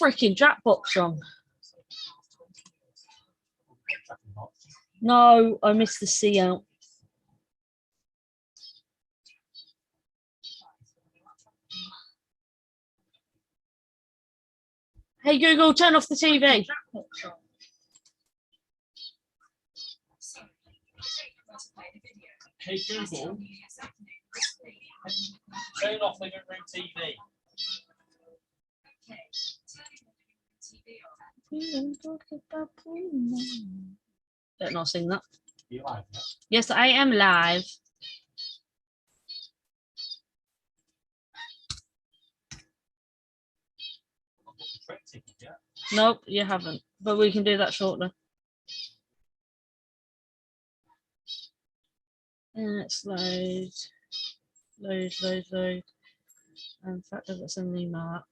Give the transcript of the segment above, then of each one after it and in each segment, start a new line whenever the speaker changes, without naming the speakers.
freaking jackbox on. No, I missed the C out. Hey Google, turn off the TV.
Hey Google, turn off living room TV.
Better not sing that.
You live, yeah?
Yes, I am live. Nope, you haven't. But we can do that shortly. Let's load. In fact, let's send the email out.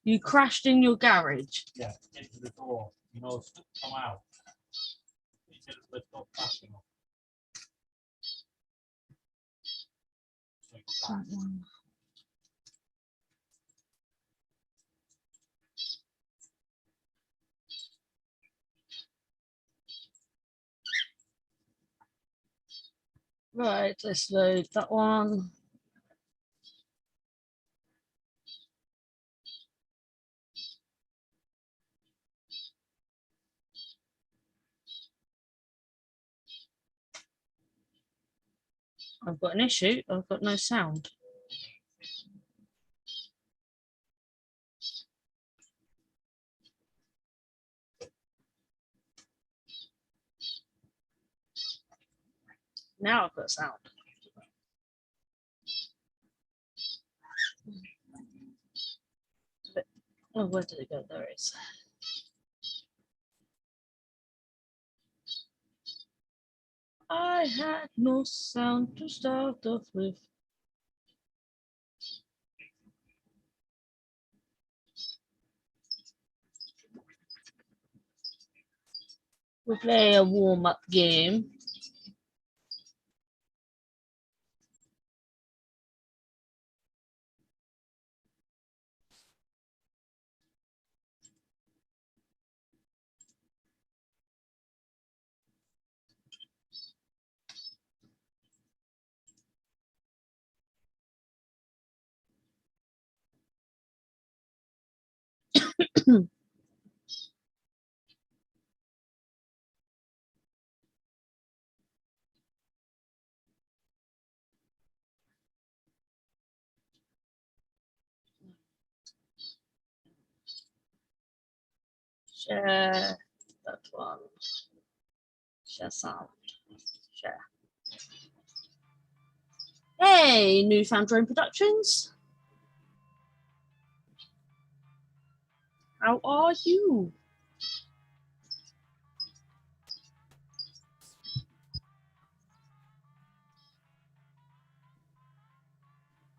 You crashed in your garage?
Yeah, into the door. You know, come out. You didn't lift up fast enough.
Right, let's load that one. I've got an issue. I've got no sound. Now I've got sound. Oh, where did it go? There it is. I had no sound to start off with. We'll play a warm-up game. Share that one. Share sound. Share. Hey, Newfound Drone Productions. How are you?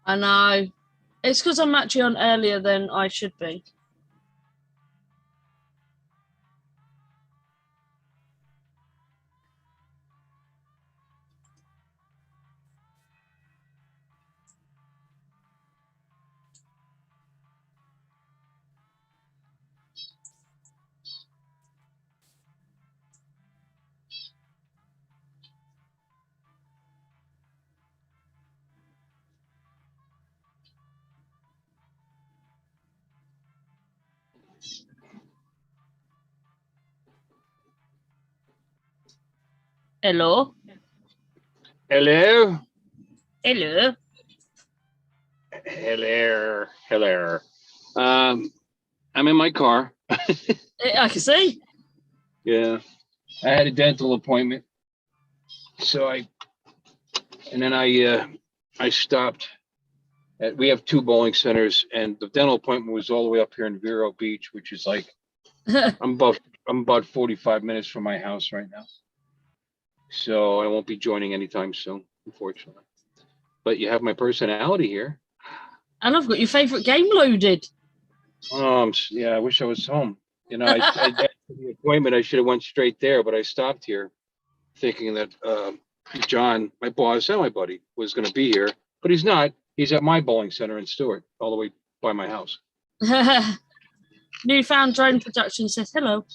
I know. It's because I'm actually on earlier than I should be. Hello.
Hello.
Hello.
Hello. Hello. I'm in my car.
I can see.
Yeah. I had a dental appointment. So I stopped We have 2 bowling centers, and the dental appointment was all the way up here in Vero Beach, which is like I'm about 45 minutes from my house right now. So I won't be joining anytime soon, unfortunately. But you have my personality here.
And I've got your favourite game loaded.
Yeah, I wish I was home. You know, the appointment, I should have went straight there, but I stopped here thinking that John, my boss and my buddy, was going to be here, but he's not. He's at my bowling center in Stewart, all the way by my house.
Newfound Drone Production says hello.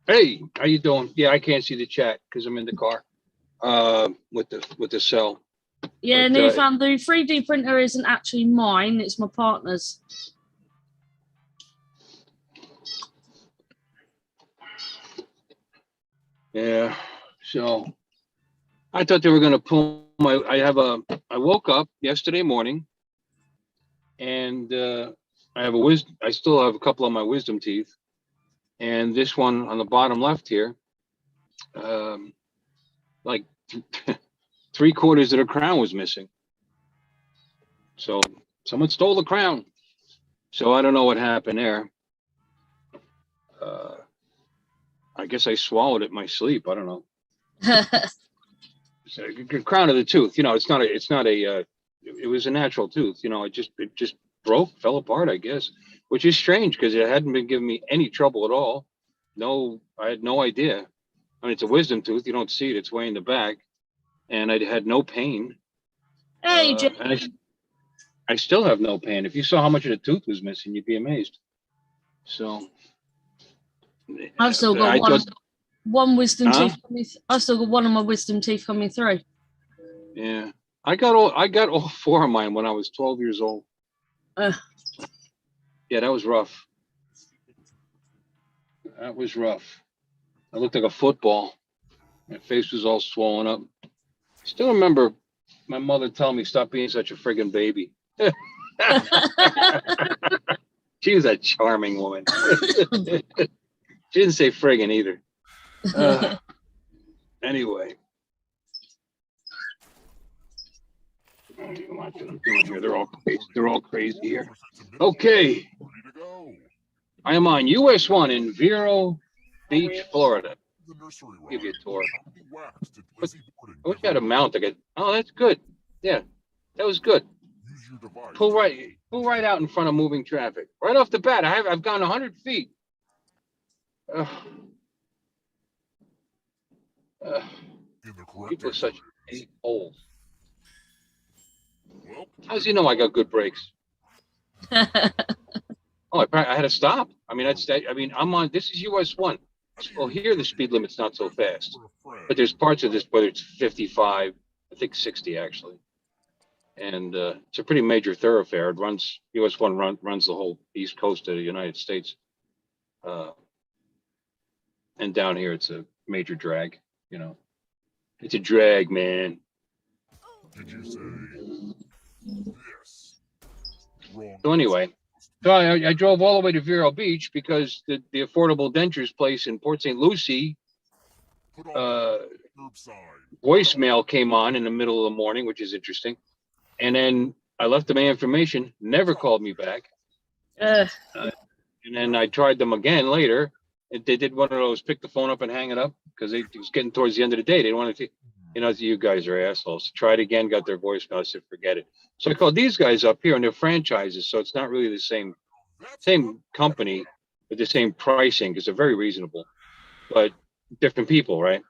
Hey, how you doing? Yeah, I can't see the chat because I'm in the car with the cell.
Yeah,
But,
Newfound, the 3D printer isn't actually mine, it's my partner's.
Yeah, so I thought they were going to pull I woke up yesterday morning and I still have a couple of my wisdom teeth, and this one on the bottom left here, like 3/4 of the crown was missing. So someone stole the crown. So I don't know what happened there. I guess I swallowed it in my sleep. I don't know. It's a crown of the tooth. You know, it's not a. It was a natural tooth. You know, it just fell apart. I guess, which is strange because it hadn't been giving me any trouble at all. No, I had no idea. I mean, it's a wisdom tooth. You don't see it. It's way in the back, and I had no pain.
Hey,
and I still have no pain. If you saw how much of the tooth was missing, you'd be amazed. So
I've still got one wisdom tooth. I've still got one of my wisdom teeth coming through.
Yeah, I got all 4 of mine when I was 12 years old. Yeah, that was rough. That was rough. I looked like a football. My face was all swollen up. Still remember my mother telling me, "Stop being such a friggin' baby." She was a charming woman. She didn't say friggin' either. Anyway. What I'm doing here. They're all crazy here. Okay. I am on US 1 in Vero Beach, Florida. I'll give you a tour. I wish I had a mount to get. Oh, that's good. Yeah, that was good. Pull right out in front of moving traffic. Right off the bat, I've gone 100 feet. People are such a-holes. How does he know I got good brakes? Oh, I had to stop. I mean, I'm on. This is US 1. Well, here the speed limit's not so fast, but there's parts of this, whether it's 55, I think 60 actually, and it's a pretty major thoroughfare. It runs US 1 runs the whole east coast of the United States, and down here it's a major drag. You know, it's a drag, man. Did you say this? So anyway. So I drove all the way to Vero Beach because the Affordable Dentures place in Port St. Lucie voicemail came on in the middle of the morning, which is interesting. And then I left them my information, never called me back. And then I tried them again later. And they did one of those pick the phone up and hang it up because it was getting towards the end of the day. They didn't want to, you guys are assholes. Tried again, got their voicemail. I said, forget it. So I called these guys up here, and they're franchises, so it's not really the same company with the same pricing because they're very reasonable, but different people, right?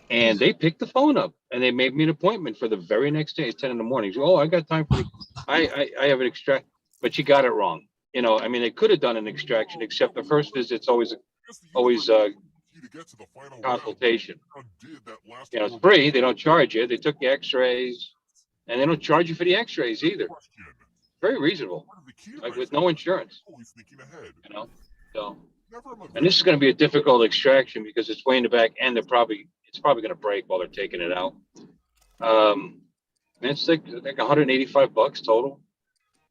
And they picked the phone up, and they made me an appointment for the very next day at 10 in the morning. So, I got time for you. I have an extract, but you got it wrong. You know, I mean, they could have done an extraction, except the first visit's always consultation. You know, it's free. They don't charge you. They took the X-rays. And they don't charge you for the X-rays either. Very reasonable, like with no insurance. You know, so and this is going to be a difficult extraction because it's way in the back, and it's probably going to break while they're taking it out. And it's like $185 total.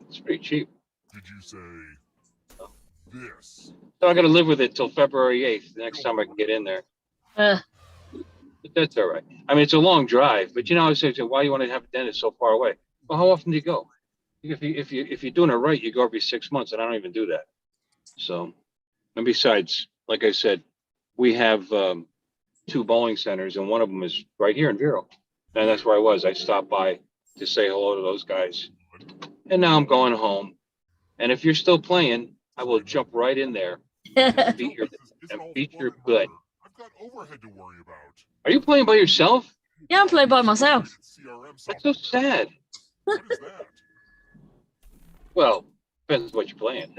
It's pretty cheap. Did you say this? So I'm going to live with it till February 8th. The next time I can get in there. But that's all right. I mean, it's a long drive, but I was saying, why do you want to have a dentist so far away? Well, how often do you go? if you're doing it right, you go every 6 months, and I don't even do that. So, and besides, like I said, we have 2 bowling centers, and one of them is right here in Vero, and that's where I was. I stopped by to say hello to those guys, and now I'm going home. And if you're still playing, I will jump right in there and beat your butt.
I've got overhead to worry about.
Are you playing by yourself?
Yeah, I'm playing by myself.
That's so sad.
What is that?
Well, depends what you're playing.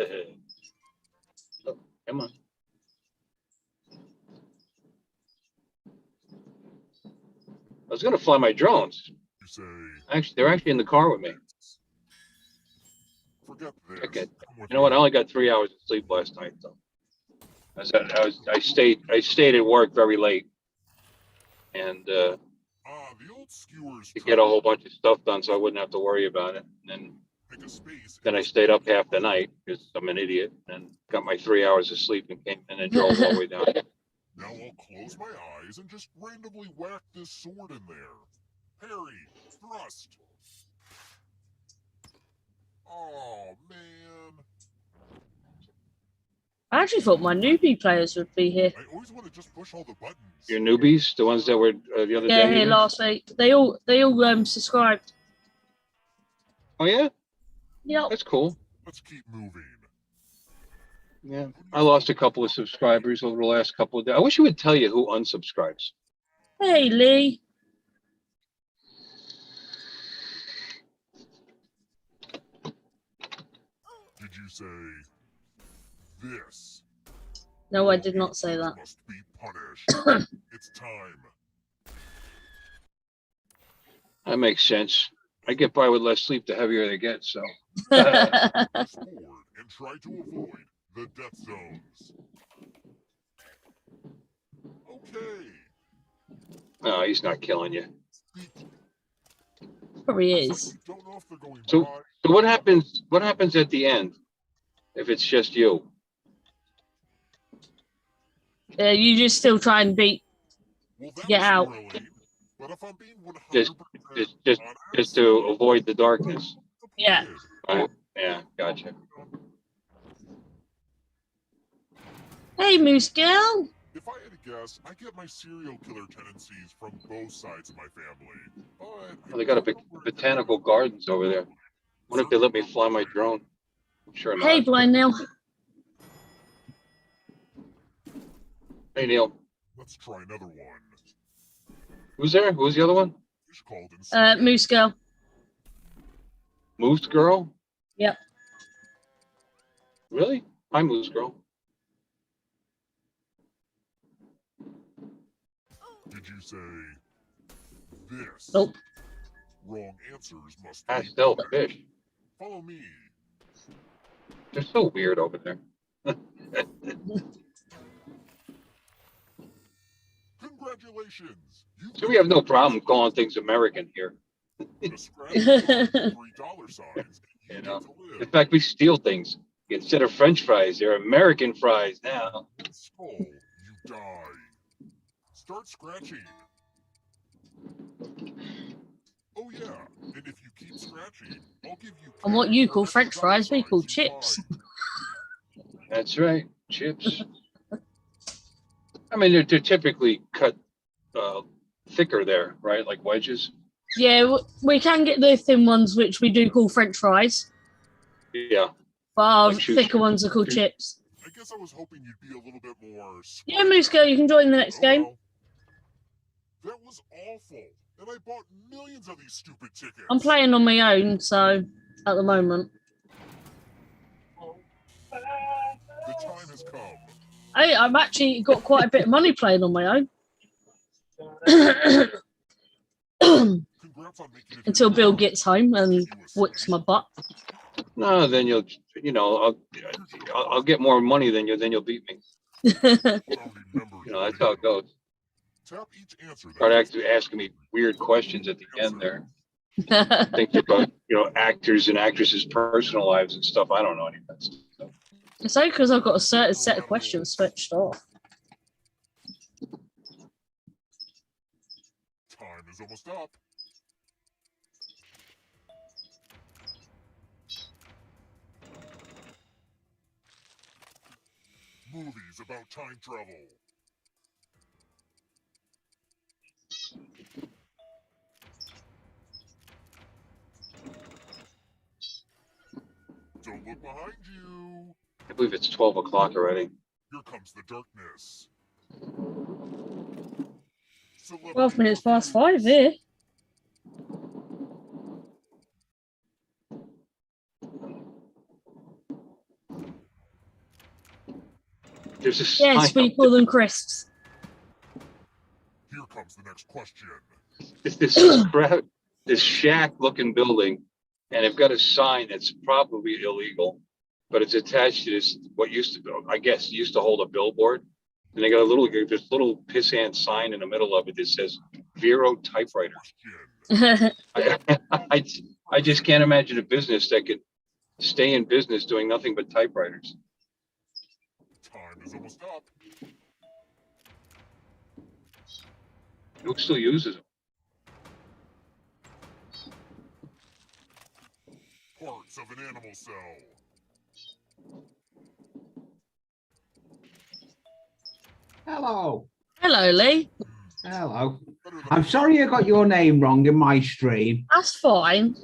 Oh, come on. I was gonna fly my drones.
You say.
Actually, they're actually in the car with me.
Forget this.
Okay. You know what? I only got 3 hours of sleep last night, though. I stayed at work very late, and
the old skewers
to get a whole bunch of stuff done, so I wouldn't have to worry about it. And then I stayed up half the night because I'm an idiot, and got my 3 hours of sleep and came and then drove all the way down.
Now I'll close my eyes and just randomly whack this sword in there. Parry, thrust. Oh man.
I actually thought my newbie players would be here.
I always want to just push all the buttons.
Your newbies, the ones that were the other day.
Yeah, here last week. They all subscribed.
Oh yeah.
Yep.
That's cool.
Let's keep moving.
Yeah, I lost a couple of subscribers over the last couple of days. I wish you would tell you who unsubscribes.
Hey, Lee.
Did you say this?
No, I did not say that.
Must be punished. It's time.
That makes sense. I get by with less sleep the heavier they get, so.
Forward and try to avoid the death zones. Okay.
No, he's not killing you.
Probably is.
Don't know if they're going
So,
by.
so what happens? What happens at the end if it's just you?
You just still try and beat.
Well, that
Get
was
out.
thrilling, but if I'm being 100%
Just to avoid the darkness.
Yeah.
Yeah, gotcha.
Hey, Moose Girl.
If I had to guess, I get my serial killer tendencies from both sides of my family.
Well, they got a big botanical gardens over there. Wonder if they let me fly my drone. I'm sure not.
Hey, Blind Neil.
Hey, Neil.
Let's try another one.
Who's there? Who's the other one?
Fish called in
Moose Girl.
Moose Girl?
Yep.
Really? Hi, Moose Girl.
Did you say this?
Nope.
Wrong answers must
Pastel fish.
Follow me.
They're so weird over there.
Congratulations.
So we have no problem calling things American here.
$3 signs.
You know, in fact, we steal things. Instead of French fries, they're American fries now.
Skull, you die. Start scratching. Oh yeah, and if you keep scratching, I'll give you.
And what you call French fries, we call chips.
That's right, chips. I mean, they're typically cut thicker there, right? Like wedges.
Yeah, we can get the thin ones, which we do call French fries.
Yeah.
But our
Like
thicker ones are called chips.
I guess I was hoping you'd be a little bit more.
Yeah, Moose Girl, you can join the next game.
Well. That was awful, and I bought millions of these stupid tickets.
I'm playing on my own, so at the moment.
The time has come.
Hey, I've actually got quite a bit of money playing on my own.
Congrats on making it.
Until Bill gets home and whips my butt.
No, then I'll get more money than you. Then you'll beat me. That's how it goes.
Tap each answer.
Start asking me weird questions at the end there. Think about actors and actresses' personal lives and stuff. I don't know any of that stuff.
It's only because I've got a certain set of questions switched off.
Time is almost up. movies about time travel. Don't look behind you.
I believe it's 12 o'clock already.
Here comes the darkness.
12 minutes past 5 here.
There's a sign
Yes, we
up
call them crisps.
Here comes the next question.
this shack-looking building, and they've got a sign that's probably illegal, but it's attached to this what used to, I guess, used to hold a billboard, and they got this little pissant sign in the middle of it that says Vero typewriter. I just can't imagine a business that could stay in business doing nothing but typewriters.
Time is almost up.
Who still uses them?
Parts of an animal cell.
Hello.
Hello, Lee.
Hello. I'm sorry I got your name wrong in my stream.
That's fine.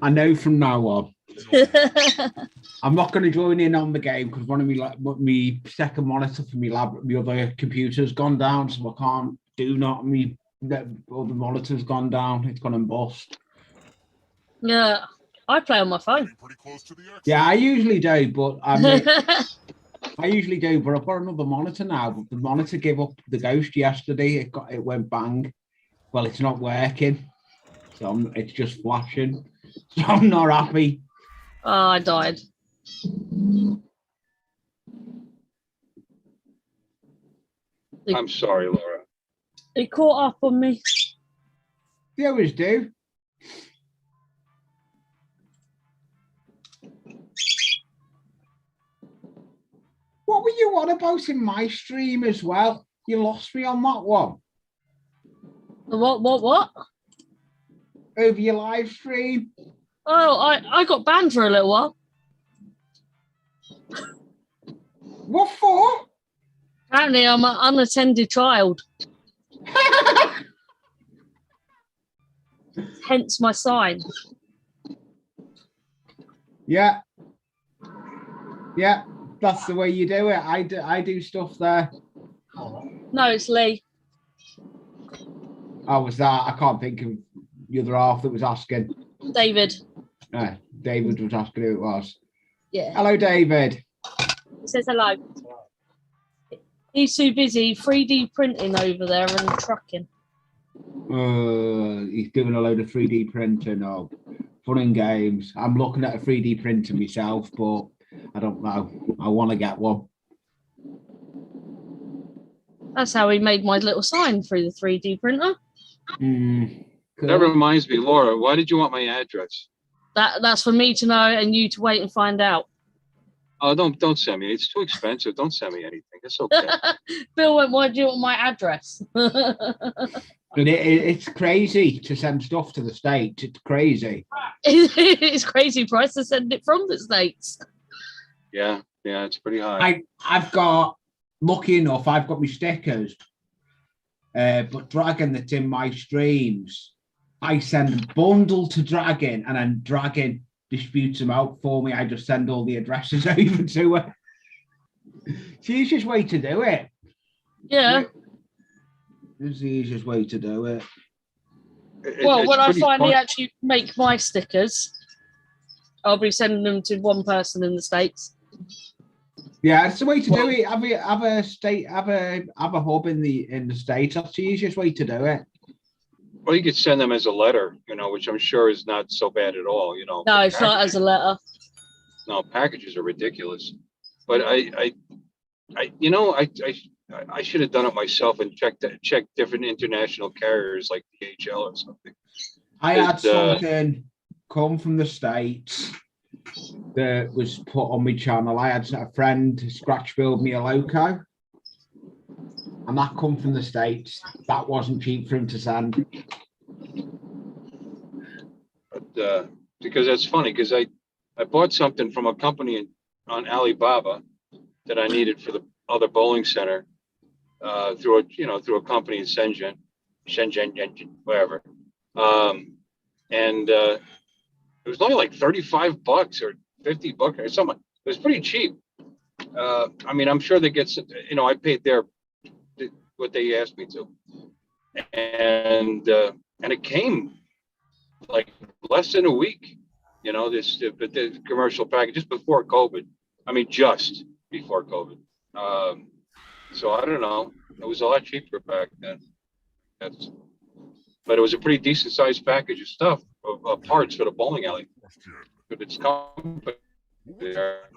I know from now on. I'm not going to join in on the game because one of my second monitor for my other computer's gone down, so I can't do not. The monitor's gone down. It's gone and bust.
Yeah, I play on my phone.
Pretty close to the exit.
Yeah, I usually do, but I usually do, but I've got another monitor now. But the monitor gave up the ghost yesterday. It went bang. Well, it's not working, so it's just flashing. So I'm not happy.
Oh, I died.
I'm sorry, Laura.
It caught up on me.
You always do. What were you on about in my stream as well? You lost me on that one.
What?
Over your live stream.
Oh, I got banned for a little while.
What for?
Apparently, I'm an unattended child. Hence my sign.
Yeah. Yeah, that's the way you do it. I do stuff there.
No, it's Lee.
Oh, was that? I can't think of the other half that was asking.
David.
David was asking who it was.
Yeah.
Hello, David.
He says hello. He's too busy 3D printing over there and trucking.
He's doing a load of 3D printing. Oh, fun and games. I'm looking at a 3D printer myself, but I don't know. I want to get one.
That's how he made my little sign through the 3D printer.
Cool.
That reminds me, Laura, why did you want my address?
That's for me to know and you to wait and find out.
Oh, don't send me. It's too expensive. Don't send me anything. It's okay.
Bill went, why do you want my address?
It's crazy to send stuff to the States. It's crazy.
It's crazy price to send it from the States.
Yeah, it's pretty high.
I've got, lucky enough, I've got my stickers. But Dragon that's in my streams, I send a bundle to Dragon and then Dragon disputes them out for me. I just send all the addresses over to her. It's the easiest way to do it.
Yeah.
It's the easiest way to do it.
Well, when I finally
fun.
actually make my stickers, I'll be sending them to one person in the States.
Yeah, it's the way to do it. Have a hub in the States. That's the easiest way to do it.
Well, you could send them as a letter, which I'm sure is not so bad at all,
No, it's not as a letter.
No, packages are ridiculous. But I should have done it myself and checked different international carriers like DHL or something.
I had something come from the States that was put on my channel. I had a friend scratch build me a loco, and that come from the States. That wasn't cheap for him to send.
But because that's funny, because I bought something from a company on Alibaba, that I needed for the other bowling center through a company in Shenzhen, wherever. And it was only like $35 or $50 or something. It was pretty cheap. I mean, I'm sure they get, I paid what they asked me to, and it came like less than a week. But the commercial package just before COVID. I mean, just before COVID. So I don't know. It was a lot cheaper back then. But it was a pretty decent sized package of stuff, of parts for the bowling alley. But it's company there.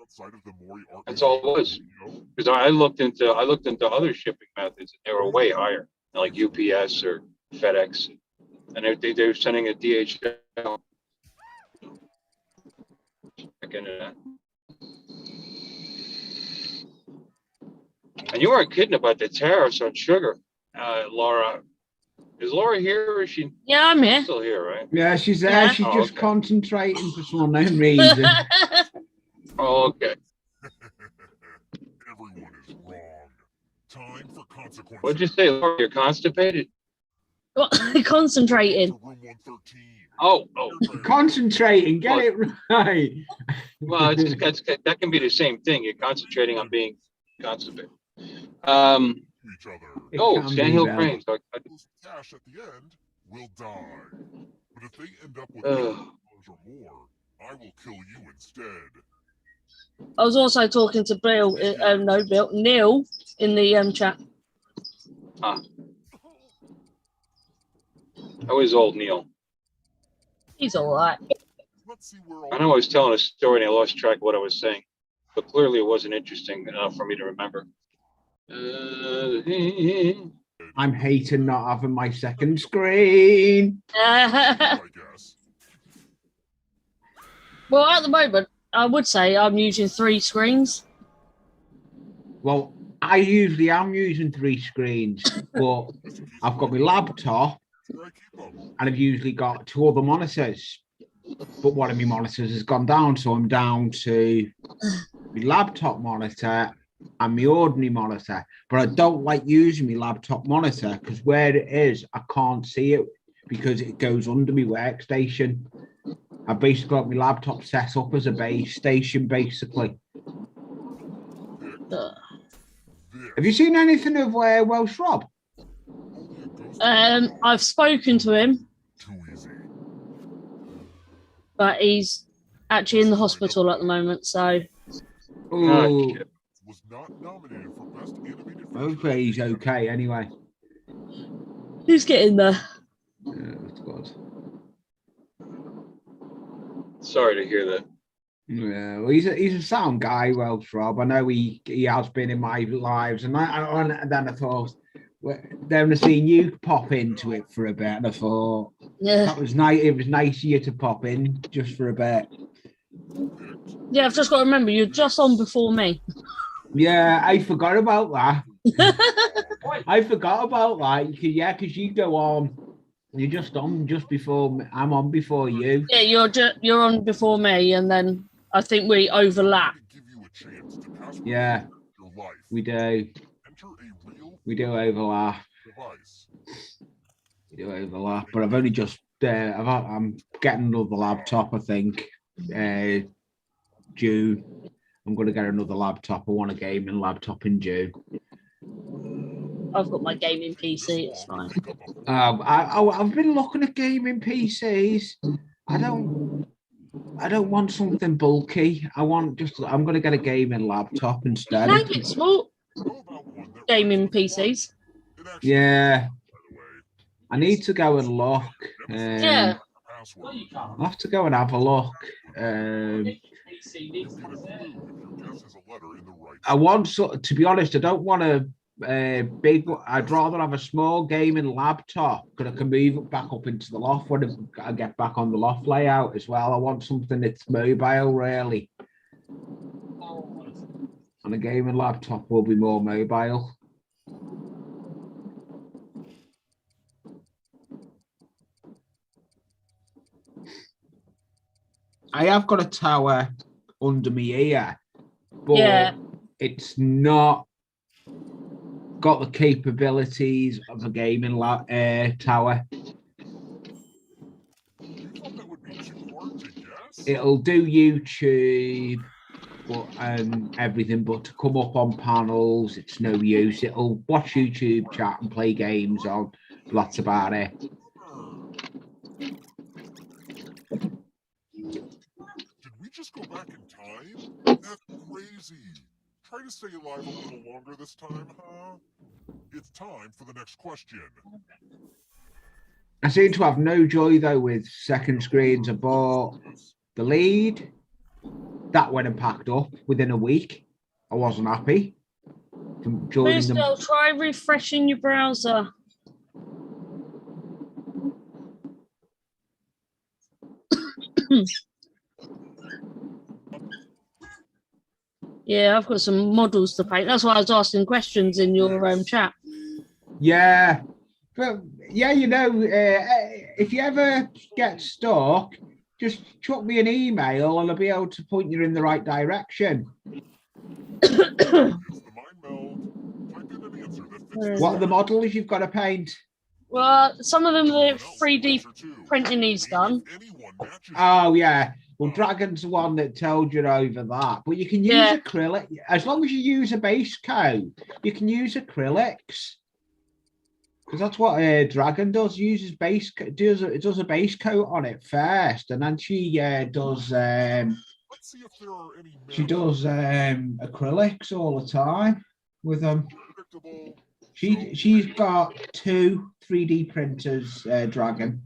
That's all it was. Because I looked into other shipping methods. They were way higher, like UPS or FedEx, and they were sending a DHL. Check into that. And you weren't kidding about the tariffs on sugar, Laura. Is Laura here, or is she?
Yeah, I'm here.
Still here, right?
Yeah, she's there.
Yeah.
She's just concentrating for some unknown reason.
Oh, okay.
Everyone is wrong. Time for consequences.
What'd you say, Laura? You're constipated?
What? Concentrating.
Room 113.
Oh.
Concentrating, get it right.
Well, that can be the same thing. You're concentrating on being constipated.
Each other.
Sand Hill Cranes.
Cash at the end will die. But if they end up with $8 or more, I will kill you instead.
I was also talking to Neil in the chat.
How is old Neil?
He's all right.
Let's see where
I know I was telling a story and I lost track of what I was saying, but clearly it wasn't interesting enough for me to remember.
I'm hating not having my second screen.
I guess.
Well, at the moment, I would say I'm using 3 screens.
Well, I usually am using 3 screens, but I've got my laptop and I've usually got 2 other monitors. But one of my monitors has gone down, so I'm down to my laptop monitor and my ordinary monitor. But I don't like using my laptop monitor because where it is, I can't see it because it goes under my workstation. I basically got my laptop set up as a base station, basically. Have you seen anything of Welsh Rob?
I've spoken to him, but he's actually in the hospital at the moment, so.
Oh,
Was not nominated for Best Animated
hopefully he's okay anyway.
He's getting there.
Yeah, that's good.
Sorry to hear that.
Yeah, well, he's a sound guy, Welsh Rob. I know he has been in my lives, and then I thought, then I seen you pop into it for a bit, and I thought that was nice. It was nice of you to pop in just for a bit.
Yeah, I've just got to remember you're just on before me.
Yeah, I forgot about that. I forgot about that. Yeah, because you go on. You're just on just before me. I'm on before you.
Yeah, you're on before me, and then I think we overlap.
Yeah, we do. We do overlap. We do overlap, but I've only just. I'm getting another laptop. I think June. I'm going to get another laptop. I want a gaming laptop in June.
I've got my gaming PC. It's fine.
I've been looking at gaming PCs. I don't want something bulky. I'm going to get a gaming laptop instead.
Can get small gaming PCs.
Yeah. I need to go and look.
Yeah.
I'll have to go and have a look. I want, to be honest, I don't want a big. I'd rather have a small gaming laptop because I can move it back up into the loft when I get back on the loft layout as well. I want something that's mobile, really. And a gaming laptop will be more mobile. I have got a tower under my ear, but it's not got the capabilities of a gaming tower.
You thought that would be too hard to guess?
It'll do YouTube, but everything, but to come up on panels, it's no use. It'll watch YouTube, chat, and play games on. That's about it.
Did we just go back in time? That's crazy. Try to stay alive a little longer this time, huh? It's time for the next question.
I seem to have no joy, though, with second screens. I bought the lead. That went and packed up within a week. I wasn't happy. From joining
Please
them.
still try refreshing your browser. Yeah, I've got some models to paint. That's why I was asking questions in your chat.
Yeah, but yeah, you know, if you ever get stuck, just chuck me an email and I'll be able to point you in the right direction. What are the models you've got to paint?
Well, some of them are 3D printing he's done.
Oh, yeah. Well, Dragon's the one that told you over that. But you can use acrylic. As long as you use a base coat, you can use acrylics. Because that's what Dragon does. Uses base, does a base coat on it first, and then she does acrylics all the time with them. She's got 2 3D printers, Dragon.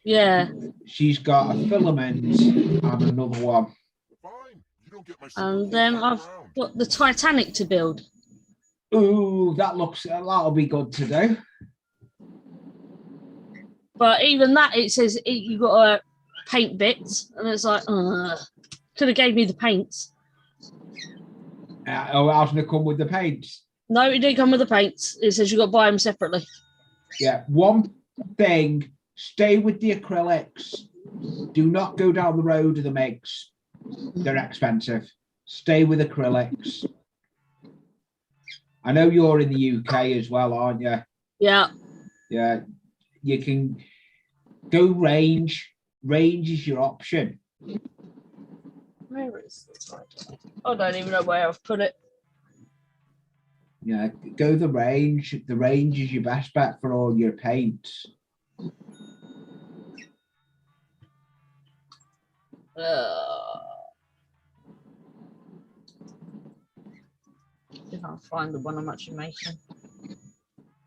Yeah.
She's got a filament and another one.
And then I've got the Titanic to build.
Ooh, that'll be good to do.
But even that, it says you got to paint bits, and it's like, could have gave me the paints.
Hasn't it come with the paints?
No, it didn't come with the paints. It says you got to buy them separately.
Yeah, one thing, stay with the acrylics. Do not go down the road of the MIGs. They're expensive. Stay with acrylics. I know you're in the UK as well, aren't you?
Yeah.
Yeah. You can go range. Range is your option.
Where is the title? I don't even know where I've put it.
Yeah, go the range. The range is your best bet for all your paints.
If I find the one I'm actually making,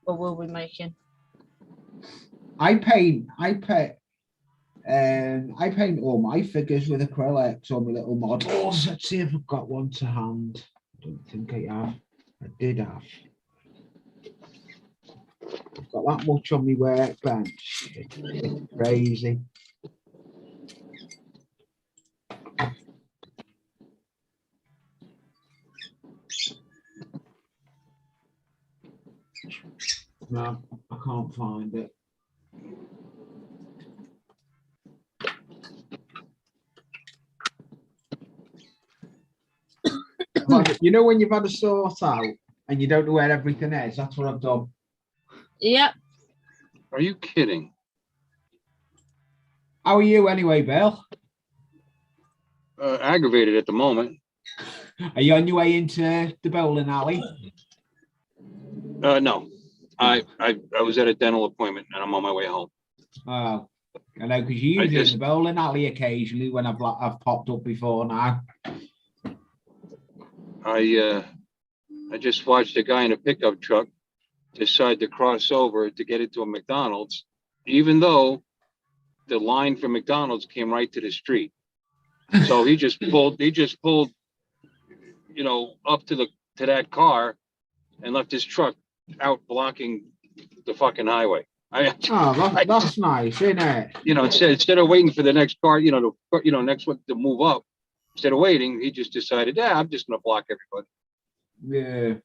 or will be making.
I paint all my figures with acrylics on my little models. Let's see if I've got one to hand. I don't think I have. I did have. I've got that much on my workbench. It's crazy. No, I can't find it. You know when you've had a sort out and you don't know where everything is? That's what I've done.
Yep.
Are you kidding?
How are you anyway, Bill?
Aggravated at the moment.
Are you on your way into the bowling alley?
No. I was at a dental appointment and I'm on my way home.
Oh, I know, because you usually in the bowling alley occasionally when I've popped up before now.
I just watched a guy in a pickup truck decide to cross over to get into a McDonald's, even though the line for McDonald's came right to the street. So he just pulled, you know, up to that car and left his truck out blocking the fucking highway.
That's nice, isn't it?
You know, instead of waiting for the next car, next one to move up, instead of waiting, he just decided, I'm just going to block everybody.
Yeah.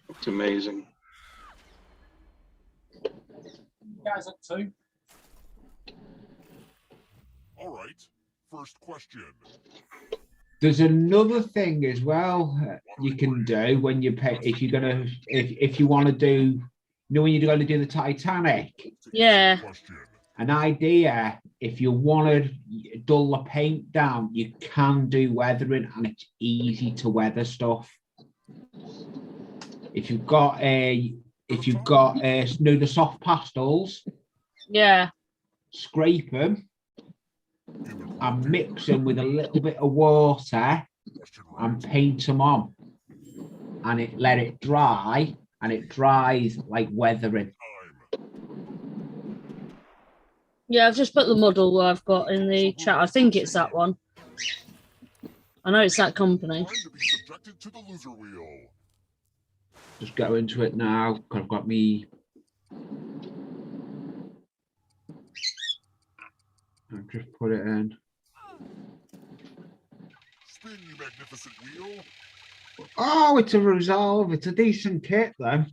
It's amazing.
You guys up to?
All right. first question.
There's another thing as well you can do when you pay if you're gonna if you want to do, you know, when you're going to do the Titanic.
Yeah.
An idea, if you want to dull the paint down, you can do weathering, and it's easy to weather stuff. If you've got know the soft pastels,
Yeah.
scrape them and mix them with a little bit of water and paint them on, and let it dry, and it dries like weathering.
Yeah, I've just put the model I've got in the chat. I think it's that one. I know it's that company.
Just go into it now. I've got me. I've just put it in.
Spin, you magnificent wheel.
Oh, it's a Resolve. It's a decent kit, then.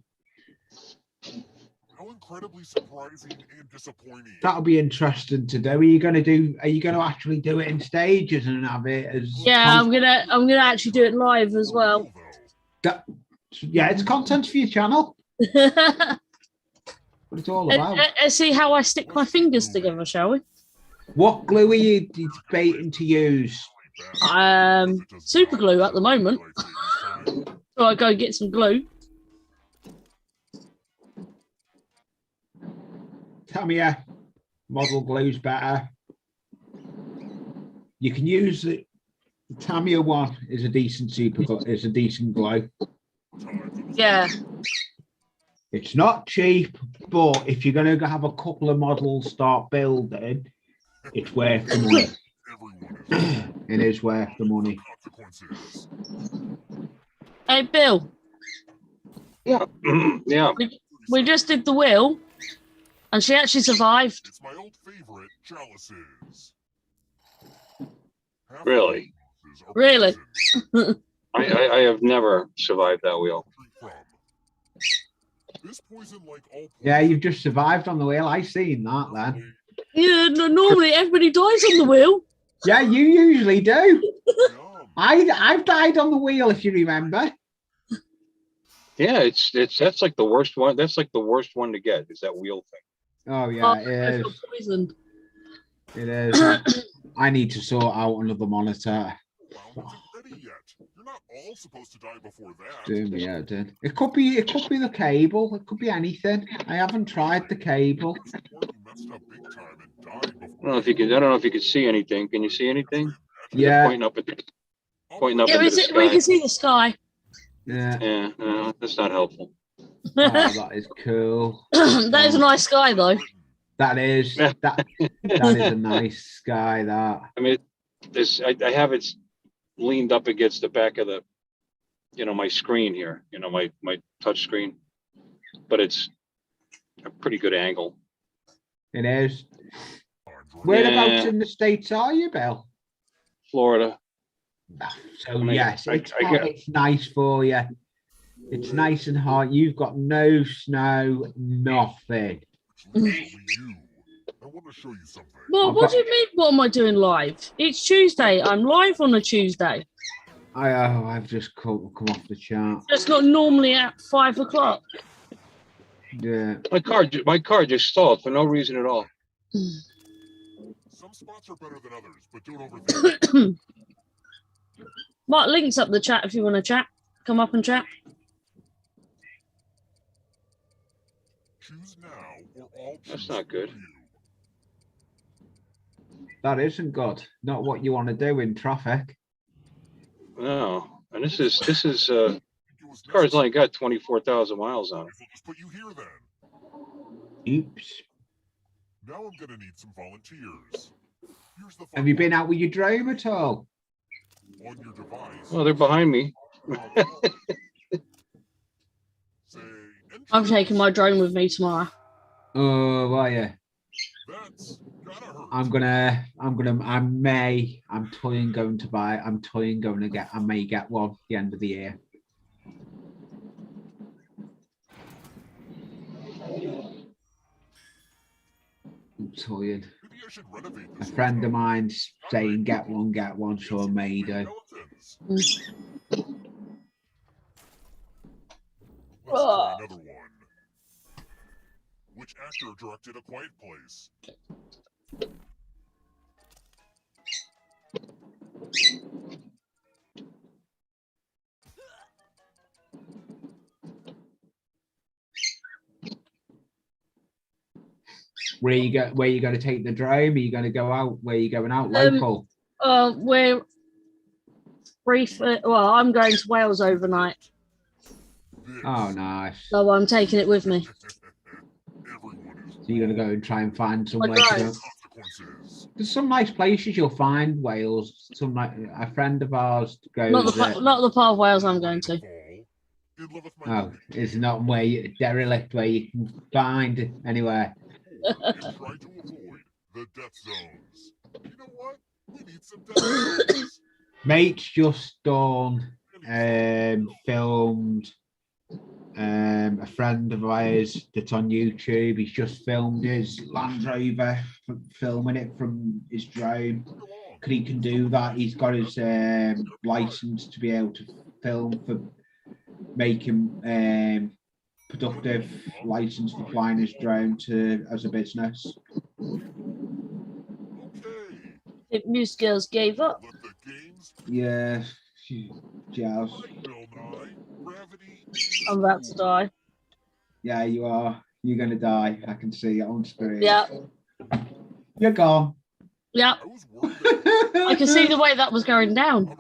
How incredibly surprising and disappointing.
That'll be interesting to do. Are you going to actually do it in stages and have it as?
Yeah, I'm gonna actually do it live as well.
Yeah, it's content for your channel. What it's all about.
Let's see how I stick my fingers together, shall we?
What glue are you debating to use?
Super glue at the moment. So I go get some glue.
Tell me, model glue's better. You can use the Tamiya one is a decent is a decent glue.
Yeah.
It's not cheap, but if you're going to have a couple of models start building, it's worth the money. It is worth the money.
Hey, Bill.
Yeah. Yeah.
We just did the wheel, and she actually survived.
It's my old favorite, chalices.
Really?
Really?
I have never survived that wheel.
Yeah, you've just survived on the wheel. I seen that then.
Yeah, no, normally everybody dies on the wheel.
Yeah, you usually do. I've died on the wheel, if you remember.
Yeah, that's like the worst one. That's like the worst one to get, is that wheel thing.
Oh yeah, it
I
is.
feel poisoned.
It is. I need to sort out another monitor.
You're not all supposed to die before that.
Do me, yeah, dude. It could be the cable. It could be anything. I haven't tried the cable.
I don't know if you can see anything. Can you see anything?
Yeah.
Pointing up into the sky.
We can see the sky.
Yeah.
Yeah, no, that's not helpful.
Oh, that is cool.
That is a nice sky, though.
That is that is a nice sky. That.
I mean, I have it leaned up against the back of the, my screen here. My touch screen, but it's a pretty good angle.
It is. Whereabouts in the States are you, Bill?
Florida.
So yes, it's nice for you. It's nice and hot. You've got no snow, nothing.
I want to show you something.
Well, what do you mean? What am I doing live? It's Tuesday. I'm live on a Tuesday.
I've just come off the chart.
It's not normally at 5 o'clock.
Yeah.
My car just stalled for no reason at all.
Some spots are better than others, but don't overthink.
Mark, links up the chat if you want to chat. Come up and chat.
Choose now or all.
That's not good.
That isn't good. Not what you want to do in traffic.
No, and this is car's only got 24,000 miles on it.
Just put you here then.
Oops.
Now I'm gonna need some volunteers. Here's the
Have you been out with your drone at all?
On your device.
Well, they're behind me.
I'm taking my drone with me tomorrow.
Oh, are you?
That's gotta hurt.
I'm toying going to get, I may get one at the end of the year. I'm tired.
Maybe I should renovate
A
this
friend of
hotel.
mine's saying get one, so I made it.
Skeletons.
Mm.
Let's try another one. Which actor directed A Quiet Place?
Where you going to take the drone? Are you going to go out? Where are you going out? Local?
We're well, I'm going to Wales overnight,
Oh, nice.
so I'm taking it with me.
Everyone is
So you're going to go and try and find somewhere
Right.
to go.
consequences.
There's some nice places you'll find Wales. Some like a friend of ours goes.
Not the part of Wales I'm going to.
Oh, it's not where you derelict where you can find anywhere.
And try to avoid the death zones. You know what? We need some death zones.
Mate's just done filmed a friend of ours that's on YouTube. He's just filmed his Land Rover, filming it from his drone. Because he can do that. He's got his license to be able to film for making productive license for flying his drone as a business.
If Music Girls gave up.
Yeah,
I'm about to die.
Yeah, you are. You're gonna die. I can see it on screen.
Yeah.
You're gone.
Yeah. I can see the way that was going down.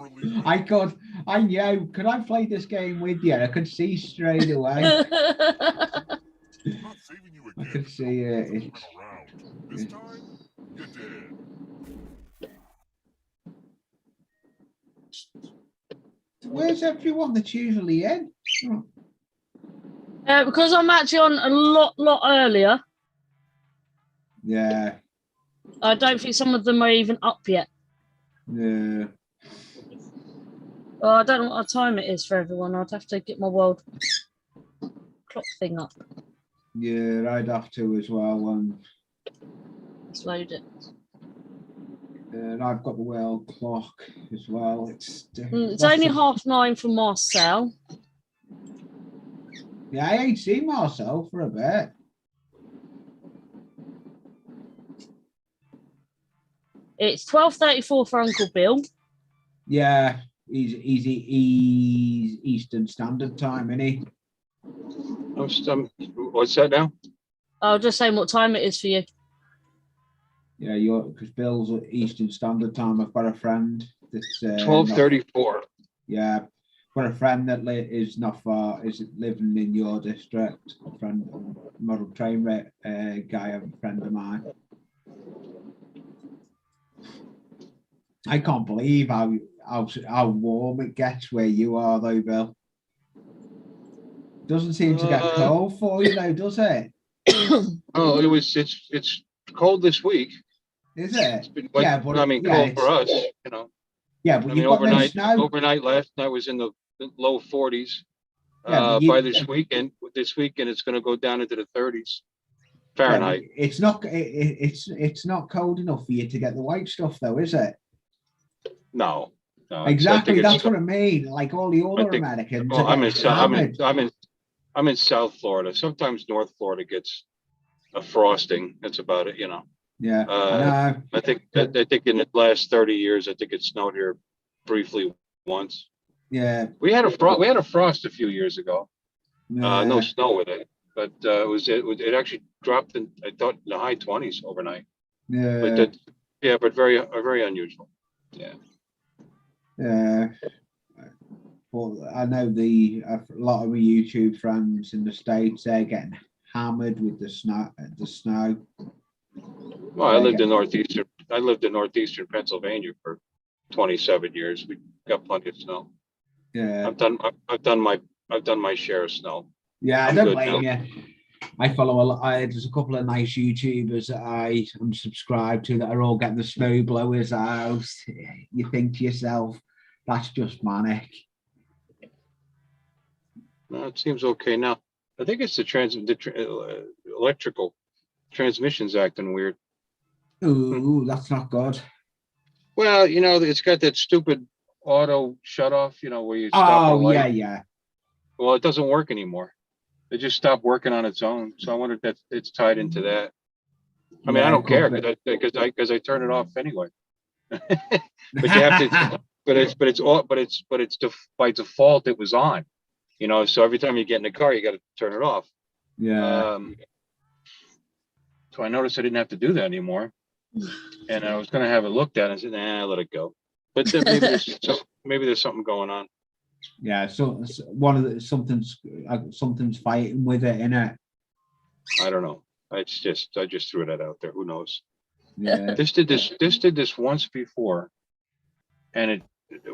I know. Could I play this game with you? I could see straight away. I could see it.
This time, you're dead.
Where's everyone that's usually in? Oh.
Because I'm actually on a lot earlier.
Yeah.
I don't think some of them are even up yet.
Yeah.
Well, I don't know what time it is for everyone. I'd have to get my world clock thing up.
Yeah, I'd have to as well.
Let's load it.
And I've got the world clock as well. It's
only 9:30 for Marcel.
Yeah, I ain't seen Marcel for a bit.
It's 12:34 for Uncle Bill.
Yeah, he's Eastern Standard Time, isn't he?
What's that now?
I'll just say what time it is for you.
Yeah, because Bill's at Eastern Standard Time. I've got a friend that's
12:34.
Yeah, got a friend that is not far. Is living in your district. A friend, model train guy, a friend of mine. I can't believe how warm it gets where you are, though, Bill. Doesn't seem to get cold for you, though, does it?
Oh, it's cold this week.
Is it?
It's been
Yeah, but
cold for us, you know.
Yeah, but you've got no snow.
Overnight last night was in the low 40s.
Yeah,
by this weekend it's going to go down into the 30s Fahrenheit.
Yeah, it's not cold enough for you to get the white stuff, though, is it?
No.
Exactly, that's what I mean. Like all the other Americans.
Well, I'm in South Florida. Sometimes North Florida gets a frosting. That's about it, you know.
Yeah.
I think in the last 30 years, I think it snowed here briefly once.
Yeah.
We had a frost a few years ago. No snow with it, but it actually dropped in, I thought, in the high 20s overnight.
Yeah.
But very unusual. Yeah.
Yeah. Well, I know a lot of my YouTube friends in the States, they're getting hammered with the snow.
Well, I lived in northeastern Pennsylvania for 27 years. We got plenty of snow.
Yeah.
I've done my share of snow.
Yeah, I don't blame you. I follow a lot. There's a couple of nice YouTubers that I am subscribed to that are all getting the snow blowers out. You think to yourself, that's just manic.
No, it seems okay now. I think it's the Electrical Transmissions acting weird.
Ooh, that's not good.
Well, you know, it's got that stupid auto shut off, you know, where you stop at a
Oh,
light.
yeah, yeah.
Well, it doesn't work anymore. It just stopped working on its own. So I wonder if it's tied into that. I mean, I
Yeah,
don't
it
care
could be.
because I turn it off anyway. But you have to, by default it was on, you know. So every time you get in the car, you got to turn it off.
Yeah.
So I noticed I didn't have to do that anymore, and I was going to have it looked at and I said, nah, let it go. But then maybe there's something going on.
Yeah, so one of the something's fighting with it, innit?
I don't know. I just threw that out there. Who knows?
Yeah.
This did this once before, and it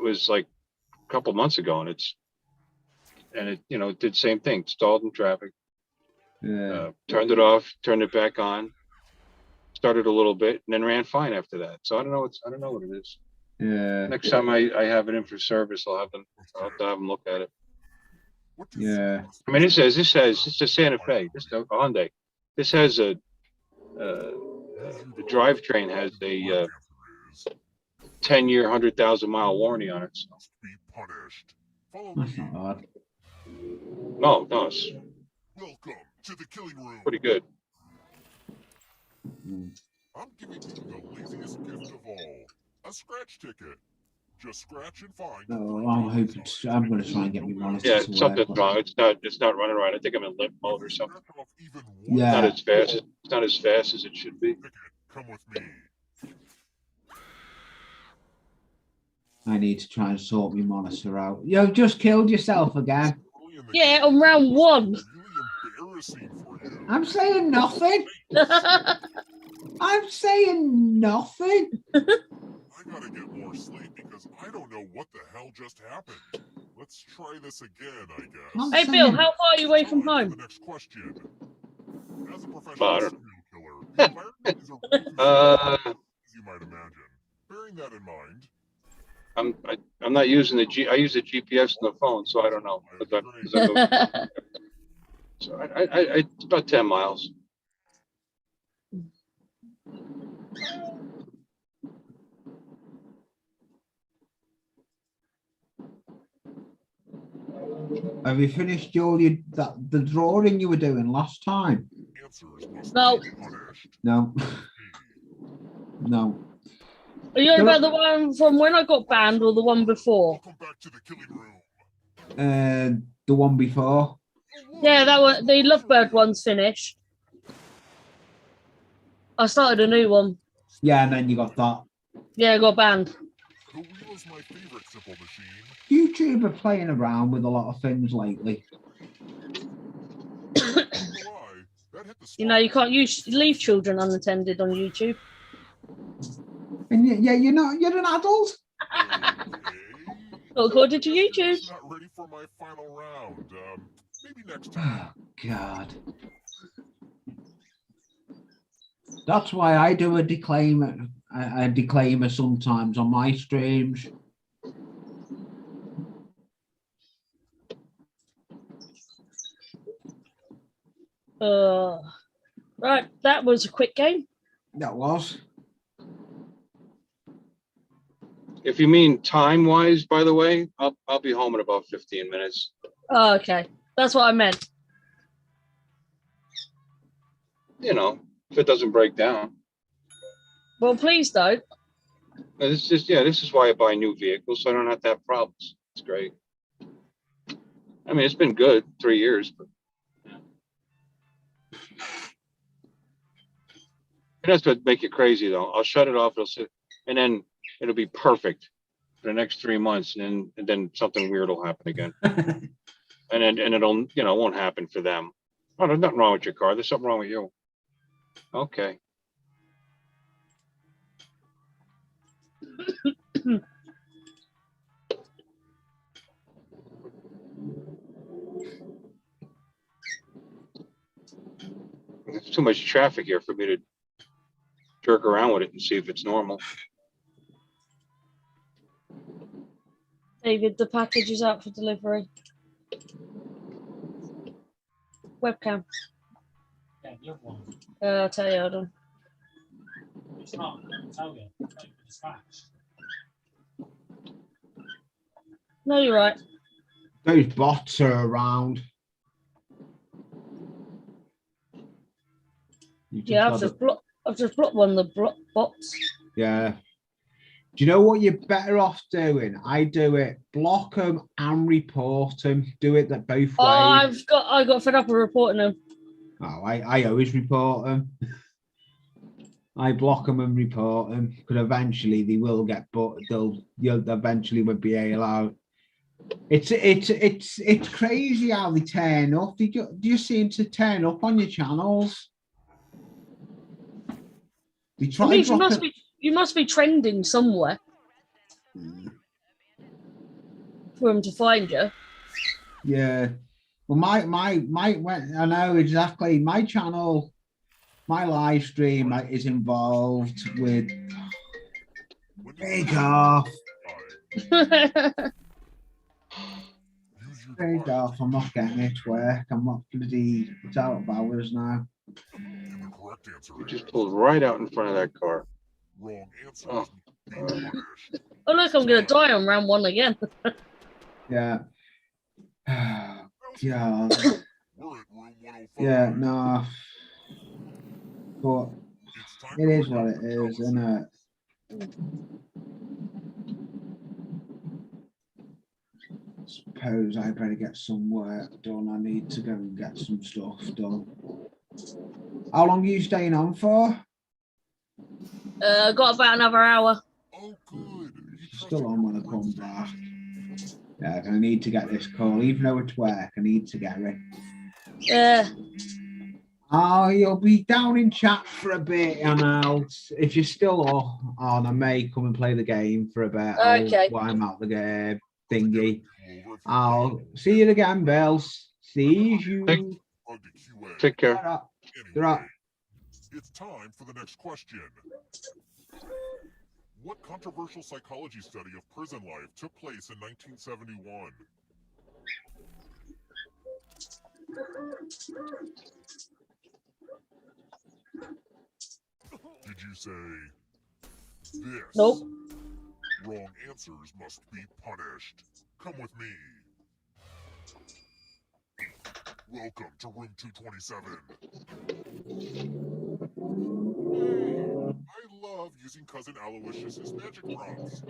was like a couple months ago, and it you know, it did the same thing. Stalled in traffic.
Yeah.
Turned it off, turned it back on, started a little bit, and then ran fine after that. So I don't know what it is.
Yeah.
Next time I have it in for service, I'll have to have them look at it.
Yeah.
I mean, this is a Santa Fe. This is a Hyundai. This has the drivetrain has a 10-year, 100,000-mile warranty on it. So.
That's not bad.
No, it's
Welcome to the killing room.
pretty good.
I'm giving you the laziest gift of all. A scratch ticket. Just scratch and find.
No, I'm going to try and get my monitor
Yeah,
to
something's
work.
wrong. It's not running right. I think I'm in limp mode or something.
Yeah.
Not as fast. It's not as fast as it should be.
Come with me.
I need to try and sort my monitor out. You've just killed yourself again.
Yeah, on round 1.
I'm saying nothing. I'm saying nothing.
I gotta get more sleep because I don't know what the hell just happened. Let's try this again, I guess.
Hey, Bill, how far are you away from home?
The next question. As a professional
Far.
serial killer, the environment is a as you might imagine. Bearing that in mind,
I'm not using I use the GPS on the phone, so I don't know. So it's about 10 miles.
Have you finished the drawing you were doing last time?
No.
No. No.
Are you on about the one from when I got banned or the one before?
welcome back to the killing room.
The one before.
Yeah, that one. The Lovebird one's finished. I started a new one.
Yeah, and then you got that.
Yeah, I got banned.
The wheel is my favorite simple machine.
YouTube are playing around with a lot of things lately.
You know, you can't leave children unattended on YouTube.
And yeah, you're an adult.
Not according to YouTube.
Not ready for my final round. Maybe next time.
Oh, God. That's why I do a disclaimer. A disclaimer sometimes on my streams.
Right, that was a quick game.
That was.
If you mean time-wise, by the way, I'll be home in about 15 minutes.
Oh, okay. That's what I meant.
You know, if it doesn't break down.
Well, please don't.
This is why I buy new vehicles, so I don't have to have problems. It's great. I mean, it's been good, 3 years, but yeah. And that's what make it crazy, though. I'll shut it off, it'll sit, and then it'll be perfect for the next 3 months, and then something weird will happen again. and it'll, you know, won't happen for them. Oh, there's nothing wrong with your car. There's something wrong with you. Okay. There's too much traffic here for me to jerk around with it and see if it's normal.
David, the package is out for delivery. Webcam.
Yeah, the other one.
I'll tell you, hold on.
it's not. I'll tell you. I'll tell you for dispatch.
No, you're right.
Those bots are around.
Yeah, I've just blocked one of the bots.
Yeah. Do you know what you're better off doing? I do it. Block them and report them. Do it that both
Oh,
ways.
I got fed up with reporting them.
Oh, I always report them. I block them and report them because eventually they will get, but they'll eventually will be allowed. It's crazy how they turn up. Do you seem to turn up on your channels? They
It
try
means
dropping.
you must be trending somewhere for them to find you.
Yeah. Well, my I know exactly. My channel, my live stream is involved with big off. Big off. I'm not getting it to work. I'm not bloody. It's out of hours now.
And the correct answer
You just
is
pulled right out in front of that car.
wrong answer.
Oh.
Being punished.
Oh look, I'm gonna die on round 1 again.
Yeah. Yeah.
We're at room 105.
Yeah. No. But
It's time
it
to
is
bring
what
up
it
the
is,
fellas.
isn't it? Suppose I better get some work done. I need to go and get some stuff done. How long are you staying on for?
Got about another hour.
Oh, good. You
Still
trusted
on
your
when I come
Wednesday.
back. Yeah, I need to get this call, even though it's work. I need to get it.
Yeah.
Oh, you'll be down in chat for a bit, and if you're still on, I may come and play the game for a bit.
Okay.
While I'm out the game thingy.
Over if you're
I'll see you again, Bells. See you.
bug to QA.
Take care.
Anyway, it's time for the next question. What controversial psychology study of prison life took place in 1971? Did you say this?
Nope.
Wrong answers must be punished. Come with me. Welcome to room 227. I love using Cousin Aloysius's magic prompts.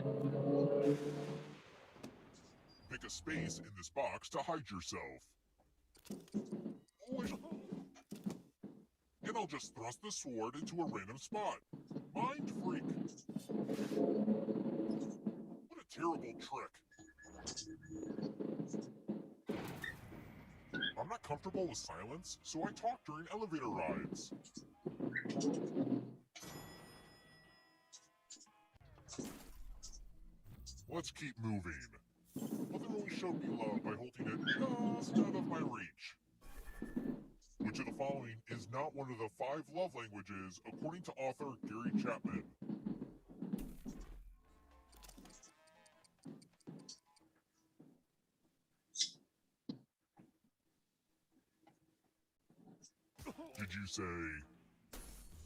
Pick a space in this box to hide yourself. And I'll just thrust the sword into a random spot. Mind freak. What a terrible trick. I'm not comfortable with silence, so I talk during elevator rides. Let's keep moving. Mother only showed me love by holding it just out of my reach. Which of the following is not one of the 5 love languages according to author Gary Chapman? Did you say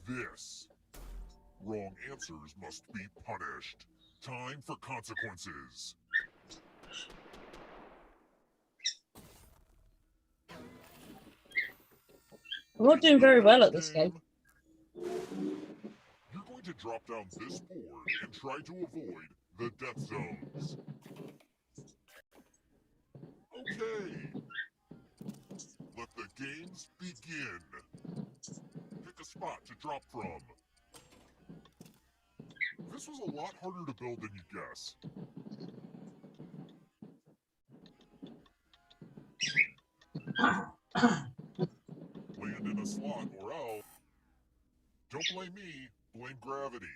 this? Wrong answers must be punished. Time for consequences.
I'm not doing very well at this game.
You're going to drop down this board and try to avoid the death zones. Okay. Let the games begin. Pick a spot to drop from. This was a lot harder to build than you guess. Land in a slot or else. Don't blame me, blame gravity.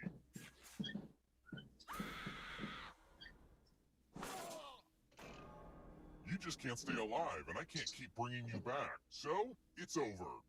You just can't stay alive, and I can't keep bringing you back. So, it's over.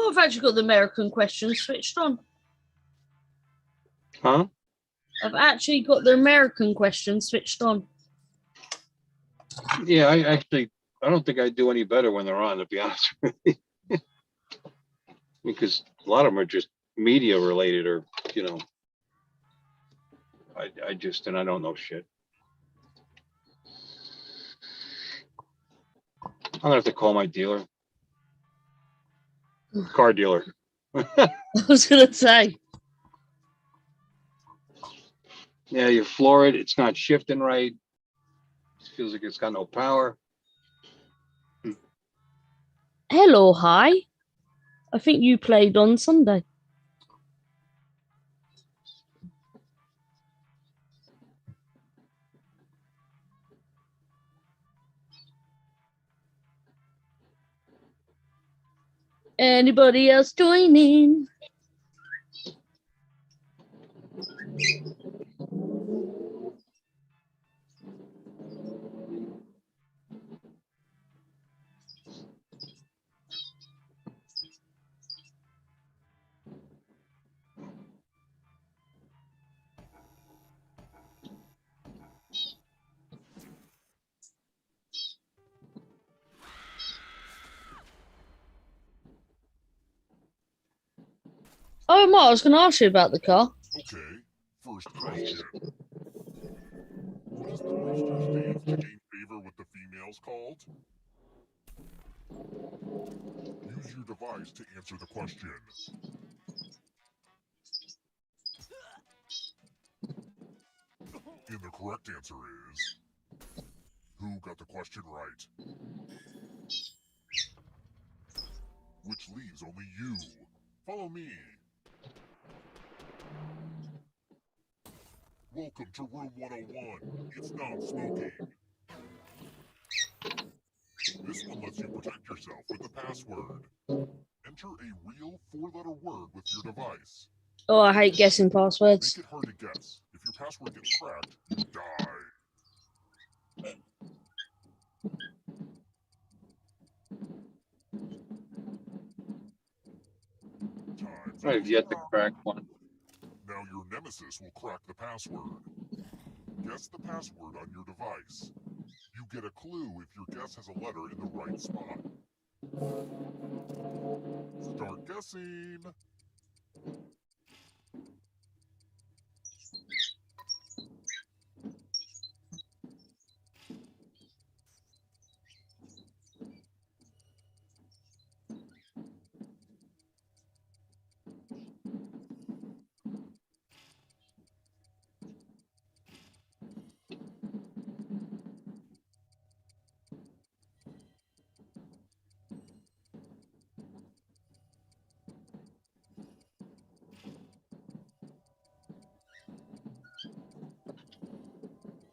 Oh, I've actually got the American question switched on.
Huh?
I've actually got the American question switched on.
Yeah, I don't think I do any better when they're on, to be honest with you. Because a lot of them are just media related or, you know, I don't know shit. I'm gonna have to call my dealer. Car dealer.
I was gonna say.
Yeah, you floor it, it's not shifting right. It feels like it's got no power.
Hello, hi. I think you played on Sunday. Anybody else joining? Oh, Mark, I was going to ask you about the car.
Okay, first question. What is the rooster's dance to gain favor with the females called? Use your device to answer the question. And the correct answer is... Who got the question right? Which leaves only you. Follow me. Welcome to room 101. It's non-smoking. This one lets you protect yourself with the password. Enter a real 4-letter word with your device.
Oh, I hate guessing
Make
passwords.
it hard to guess. If your password gets cracked, you die. Time's
I've
almost
yet to
up.
crack one.
Now your nemesis will crack the password. Guess the password on your device. You get a clue if your guess has a letter in the right spot. Start guessing.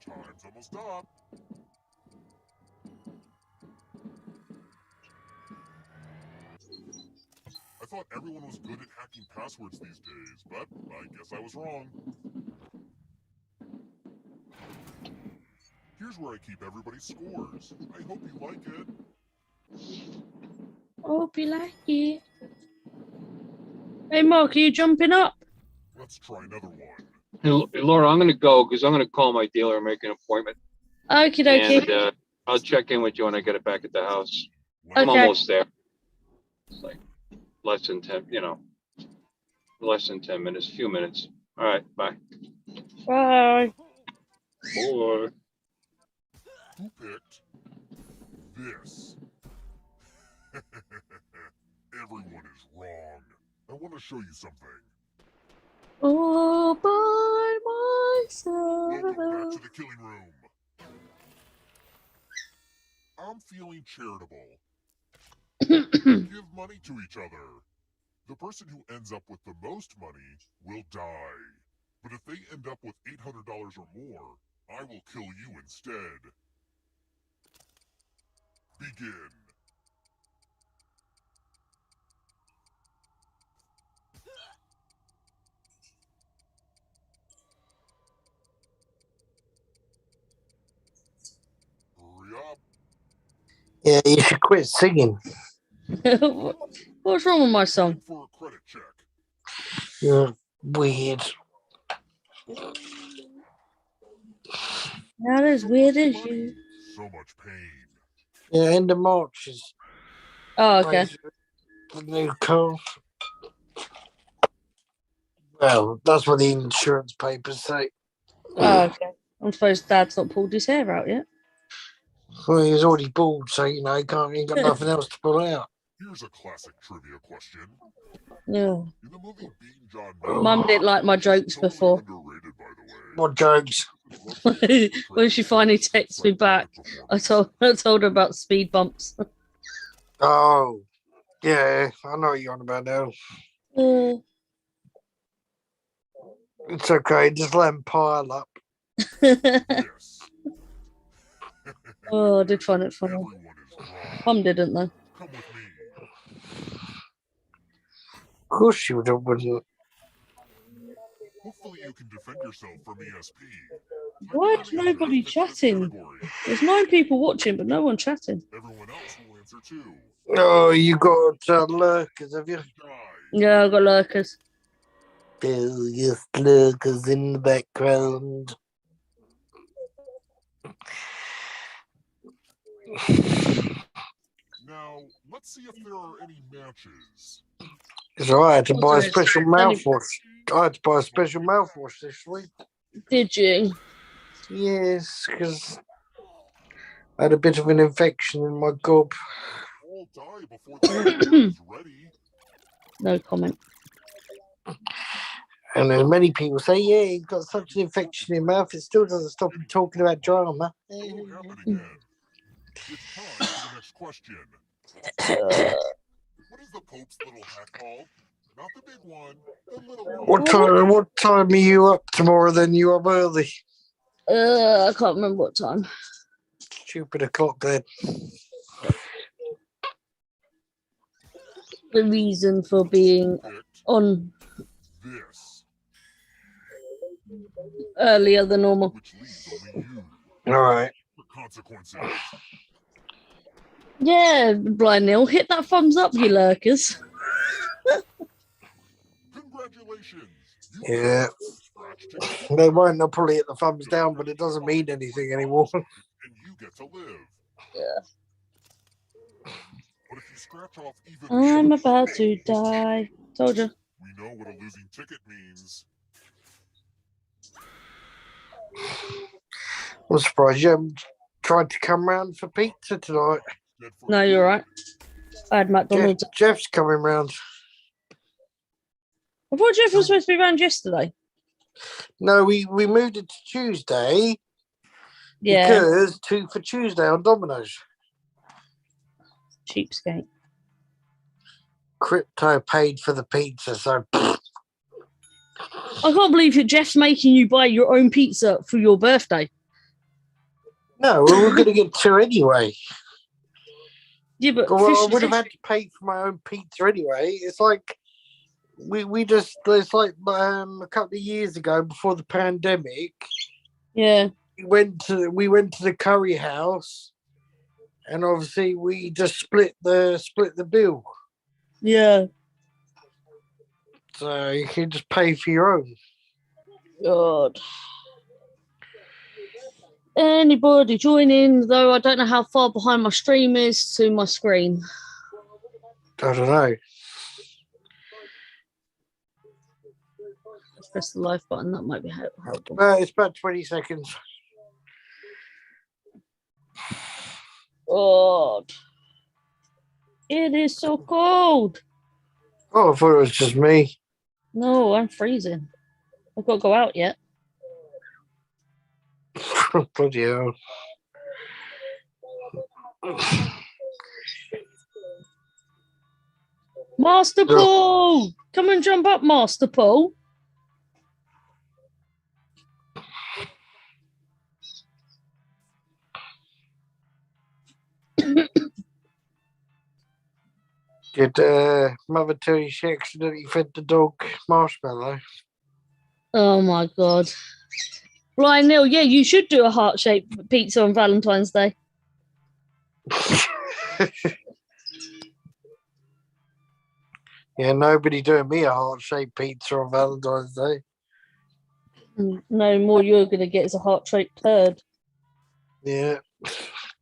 Time's almost up. I thought everyone was good at hacking passwords these days, but I guess I was wrong. Here's where I keep everybody's scores. I hope you like it.
Hope you like it. Hey, Mark, are you jumping up?
Let's try another one.
Hey, Laura, I'm gonna go because I'm gonna call my dealer and make an appointment.
Okie dokie.
And I'll check in with you when I get it back at the house. I'm
Okay.
almost there. It's like less than 10, less than 10 minutes, a few minutes. All right, bye.
Bye.
Or
Who picked this? Everyone is wrong. I want to show you something.
All by
Welcome back
myself.
to the killing room. I'm feeling charitable. Give money to each other. The person who ends up with the most money will die. But if they end up with $800 or more, I will kill you instead. Begin. Hurry up.
Yeah, you should quit singing.
What's wrong with my song?
For a credit check.
You're weird.
Not as weird as you.
So much pain.
Yeah, end of March is
Oh, okay.
basically the new car. Well, that's what the insurance papers say.
Oh, okay. I'm supposed Dad's not pulled his hair out yet.
Well, he was already bald, so you know he ain't got nothing else to pull out.
Here's a classic trivia question.
Yeah.
In the movie Being John,
Mum didn't like my jokes
totally
before.
underrated, by the way.
What jokes?
When she finally texted me back, I told her about speed bumps.
Oh, yeah, I know what you're on about now. It's okay, just let him pile up.
Yes.
Oh, I did find it funny.
Everyone is wrong.
Mum didn't though.
Come with me.
Of course you wouldn't.
Hopefully you can defend yourself from ESP.
Why is nobody chatting? There's 9 people watching, but no one chatting.
Everyone else will answer too.
Oh, you got lurkers, have you?
Die.
Yeah, I've got lurkers.
Oh, yes, lurkers in the background.
Now, let's see if there are any matches.
So I had to buy a
There is.
special mouthwash. I had to buy a special mouthwash this week.
Did you?
Yes, because I had a bit of an infection in my gob.
All die before the is ready.
No comment.
And as many people say, yeah, he's got such an infection in his mouth, it still doesn't stop him talking about drama.
It won't happen again. It's time for the next question. What is the Pope's little hat called? Not the big one, the little one.
What time are you up tomorrow then? You up early?
I can't remember what time.
Stupid o'clock then.
The reason for being
Picked
on
this,
earlier than normal.
which leaves only you
All right.
for consequences.
Yeah, Blind Neil, hit that thumbs up, you lurkers.
Congratulations.
Yeah. They won't. They'll probably hit the thumbs down, but it doesn't mean anything anymore.
And you get to live.
Yeah.
But if you scratch off even
I'm
one,
about to die. Told you.
we know what a losing ticket means.
I'm surprised you haven't tried to come round for pizza tonight.
Dead for
No, you're right. I had McDonald's.
Jeff's coming round.
I thought Jeff was supposed to be around yesterday.
No, we moved it to Tuesday
Yeah.
because 2 for Tuesday on Domino's.
Cheapskate.
Crypto paid for the pizza, so
I can't believe that Jeff's making you buy your own pizza for your birthday.
no, we were going to get 2 anyway.
Yeah, but
Well, I
fish
would have had to pay for my own pizza anyway. It's like it's like a couple of years ago before the pandemic.
Yeah.
We went to the curry house, and obviously we just split the bill.
Yeah.
So you can just pay for your own.
God. Anybody join in, though I don't know how far behind my stream is to my screen.
I don't know.
Let's press the live button, that might be helpful.
It's about 20 seconds.
God. It is so cold.
Oh, I thought it was just me.
No, I'm freezing. I've got to go out yet.
Bloody hell.
Master Paul! Come and jump up, Master Paul.
Did Mother tell you she accidentally fed the dog marshmallow?
Oh my God. Blind Neil, yeah, you should do a heart-shaped pizza on Valentine's Day.
Yeah, nobody doing me a heart-shaped pizza on Valentine's Day.
No more you're going to get is a heart-shaped turd.
Yeah.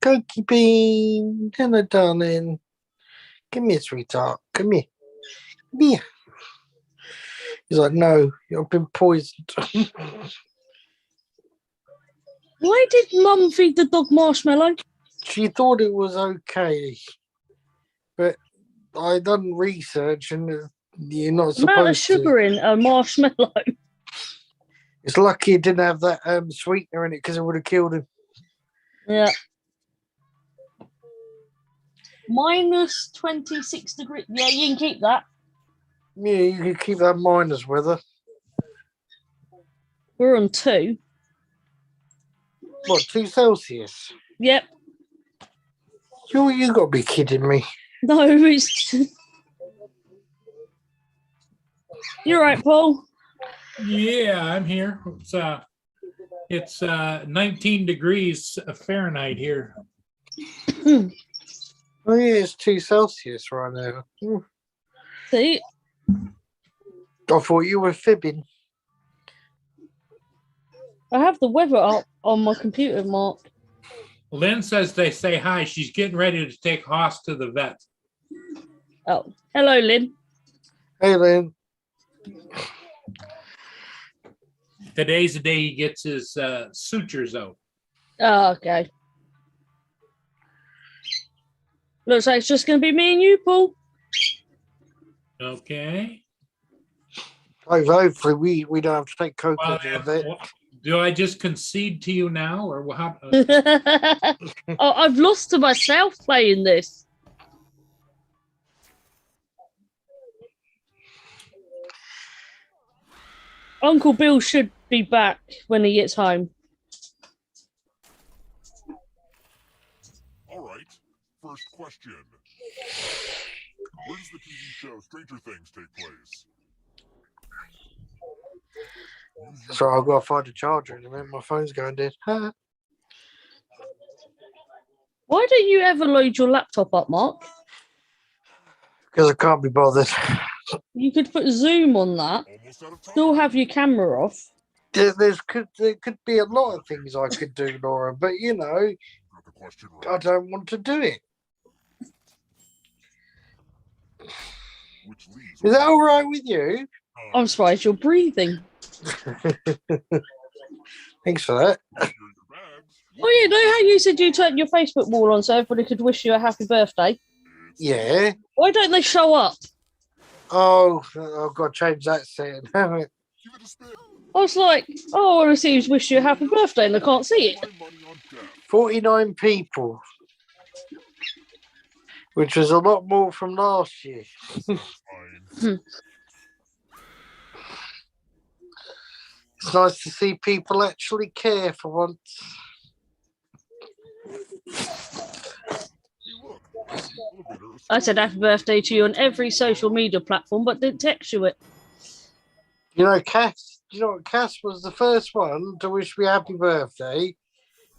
Cookie bean. Hello, darling. Come here, sweetheart. Come here. Come here. He's like, no, you've been poisoned.
Why did Mum feed the dog marshmallow?
She thought it was okay. But I done research and you're not
The amount of
supposed
sugar
to.
in a marshmallow.
It's lucky it didn't have that sweetener in it because it would have killed him.
Yeah. Minus 26 degrees. Yeah, you can keep that.
Yeah, you can keep that minus weather.
We're on 2.
What, 2 Celsius?
Yep.
You got to be kidding me.
No, it's... You're right, Paul.
Yeah, I'm here. It's 19 degrees Fahrenheit here.
Oh, yeah, it's 2 Celsius right now.
See?
I thought you were fibbing.
I have the weather up on my computer, Mark.
Lynn says they say hi. She's getting ready to take Haas to the vet.
Oh, hello, Lynn.
Hey, Lynn.
Today's the day he gets his sutures out.
Oh, okay. Looks like it's just going to be me and you, Paul.
Okay.
Hopefully we don't have to take Coco
Well,
to the vet.
do I just concede to you now, or what?
Oh, I've lost to myself playing this. Uncle Bill should be back when he gets home.
All right. First question. Where does the TV show Stranger Things take place?
So I've got to find a charger in a minute. My phone's going dead.
Why don't you ever load your laptop up, Mark?
Because I can't be bothered.
You could put Zoom on that,
Almost out of time.
still have your camera off.
There could be a lot of things I could do, Laura, but you know,
Got the question
I
right.
don't want to do it.
Which leads
Is that all right with you?
I'm surprised you're breathing.
Thanks for that.
Oh, yeah, know how you said you turned your Facebook wall on so everybody could wish you a happy birthday?
Yeah.
Why don't they show up?
Oh, I've got to change that setting.
Give it a spin.
I was like, oh, I want to see who's wish you a happy birthday, and I can't see it.
My money on death.
49 people, which was a lot more from last year.
Fine.
It's nice to see people actually care for once.
Hey, look. Elevator is
I said happy birthday to you on every social media platform, but didn't text you it.
You know, Cass was the first one to wish me happy birthday,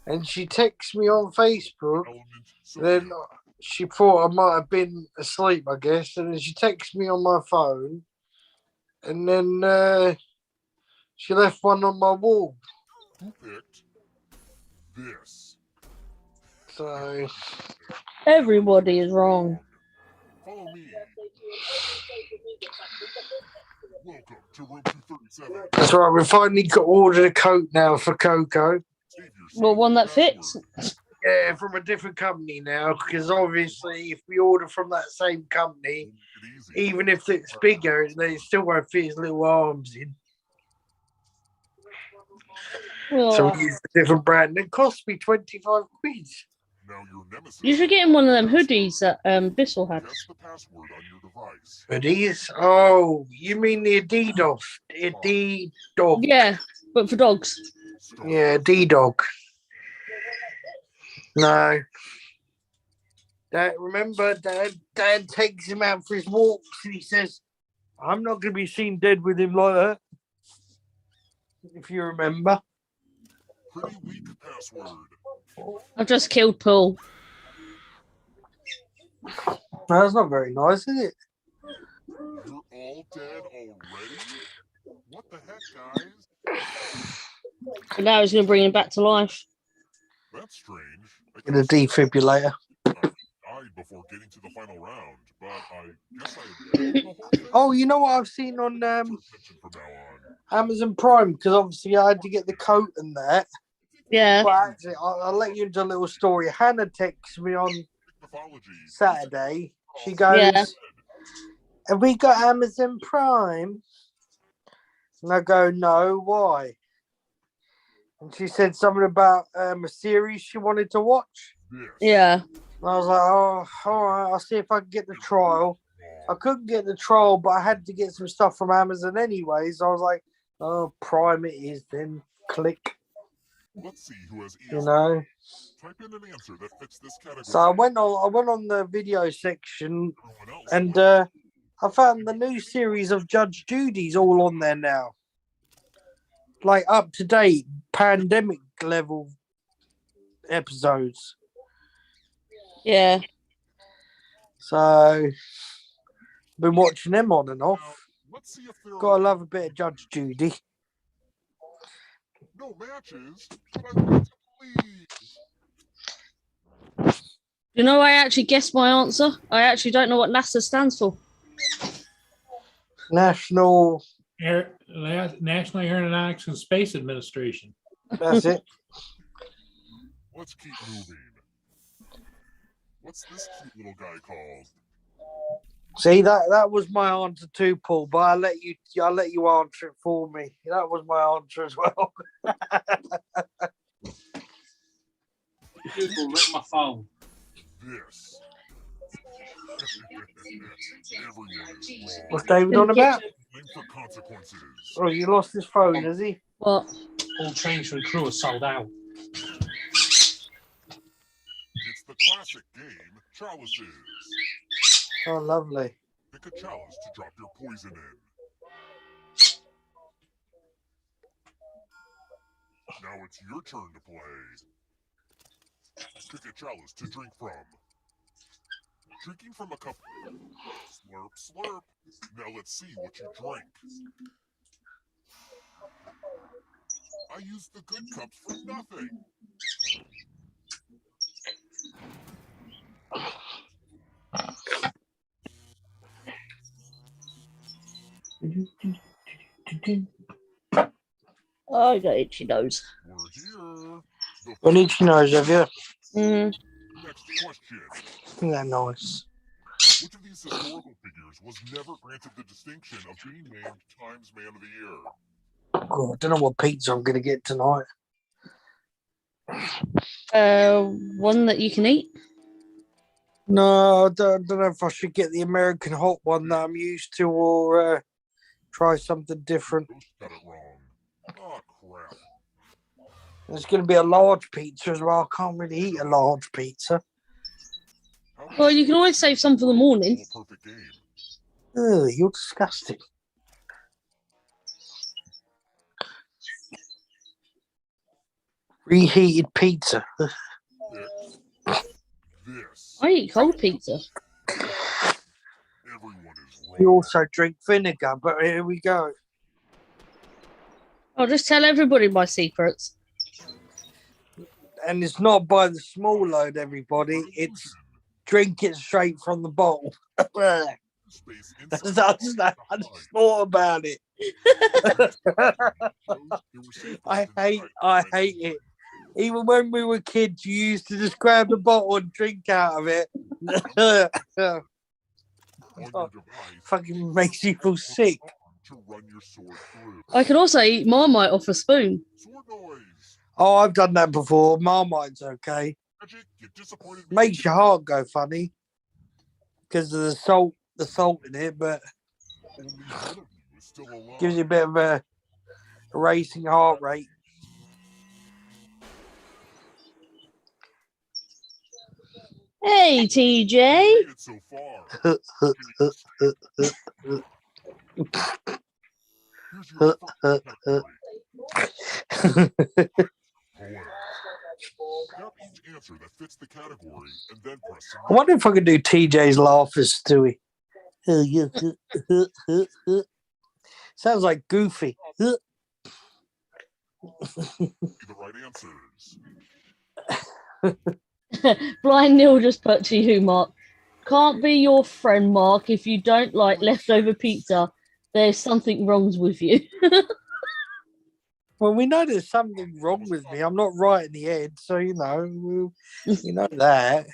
and she texted me on Facebook.
element. So
Then she thought I might have been asleep, I guess, and then she texted me on my phone, and then she left one on my wall.
who picked this?
So
Everybody is wrong.
Follow me. Welcome to room 237.
that's right. We finally got ordered a coat now for Coco.
Save yourself
Well, one that
the
fits.
password.
Yeah, from a different company now, because obviously, if we order from that same company,
Make it easy.
even if it's bigger, it still won't fit his little arms in. So
Oh,
we used a different brand. It cost me 25 quid.
Now your nemesis.
you should get him one of them hoodies that Bissell had.
Guess the password on your device.
But he's you mean the Adidas? Dog.
Yeah, but for dogs.
Start.
Yeah, D-Dog. No. Remember, Dad takes him out for his walks and he says, I'm not going to be seen dead with him like that. If you remember.
Pretty weak password.
I've just killed Paul.
That's not very nice, is it?
Your guys.
But now he's going to bring him back to life.
That's strange.
In a defibrillator.
I died before getting to the final round, but I guess I had the whole thing.
Oh, you know what I've seen on
Attention from now on.
Amazon Prime? Because obviously I had to get the coat and that.
Yeah.
But actually, I'll let you into a little story. Hannah texted me on
Mythology.
Saturday. She goes,
Yeah.
have we got Amazon Prime? And I go, no, why? And she said something about a series she wanted to watch.
This.
Yeah.
And I was like, oh, all right, I'll see if I can get the trial. I couldn't get the trial, but I had to get some stuff from Amazon anyway. So I was like, oh, Prime it is then. Click,
Let's see who has
you
ears.
know.
Type in an answer that fits this category.
So I went on the video section
Everyone else
and
will-
I found the new series of Judge Judy's all on there now. Like up to date, pandemic level episodes.
Yeah.
So been watching them on and off.
Let's see if there are
Gotta love a bit of Judge Judy.
no matches, but I want to please.
You know, I actually guessed my answer. I actually don't know what NASA stands for.
National,
National Aeronautics and Space Administration.
that's it.
Let's keep moving. What's this cute little guy called?
See, that was my answer too, Paul, but I'll let you answer it for me. That was my answer as well.
Google, ring my phone.
This. Everyone is wrong.
What's David on about?
Time for consequences.
Oh, you lost his phone, has he?
What?
All trains for the crew are sold out.
It's the classic game, chalices.
Oh, lovely.
Pick a chalice to drop your poison in. Now it's your turn to play. Pick a chalice to drink from. Drinking from a cup. Slurp, slurp. Now let's see what you drink. I used the good cups for nothing.
Oh, I got itchy nose.
We're here. The
Well, each knows, have you?
Mm.
next question.
Isn't that nice?
Which of these historical figures was never granted the distinction of being named Times Man of the Year?
Oh, I don't know what pizza I'm going to get tonight.
One that you can eat.
No, I don't know if I should get the American hot one that I'm used to or try something different.
Ghost got it wrong. Oh, crap.
There's going to be a large pizza as well. I can't really eat a large pizza.
How
Well, you can always save some for the morning.
a perfect game?
Ugh, you're disgusting. Reheated pizza.
This.
I eat cold pizza.
Everyone is wrong.
You also drink vinegar, but here we go.
I'll just tell everybody my secrets.
And it's not by the small load, everybody. It's drink it straight from the bottle. I
Space
just thought about it. I hate it. Even when we were kids, you used to just grab the bottle and drink out of it. Fucking makes you feel sick.
To run your sword through.
I can also eat Marmite off a spoon.
Sword noise.
Oh, I've done that before. Marmite's okay.
Magic, you disappointed me.
Makes your heart go funny because of the salt in it, but
Only one of you is still alive.
gives you a bit of a racing heart rate.
Hey, TJ.
Made it so far. Here's your first category. Poem. Tap each answer that fits the category and then press
I
submit.
wonder if I could do TJ's laugh as Stewie. Sounds like Goofy.
The right answers.
Blind Neil just put to you, Mark. Can't be your friend, Mark, if you don't like leftover pizza. There's something wrong with you.
Well, we know there's something wrong with me. I'm not right in the head, so you know, you know that.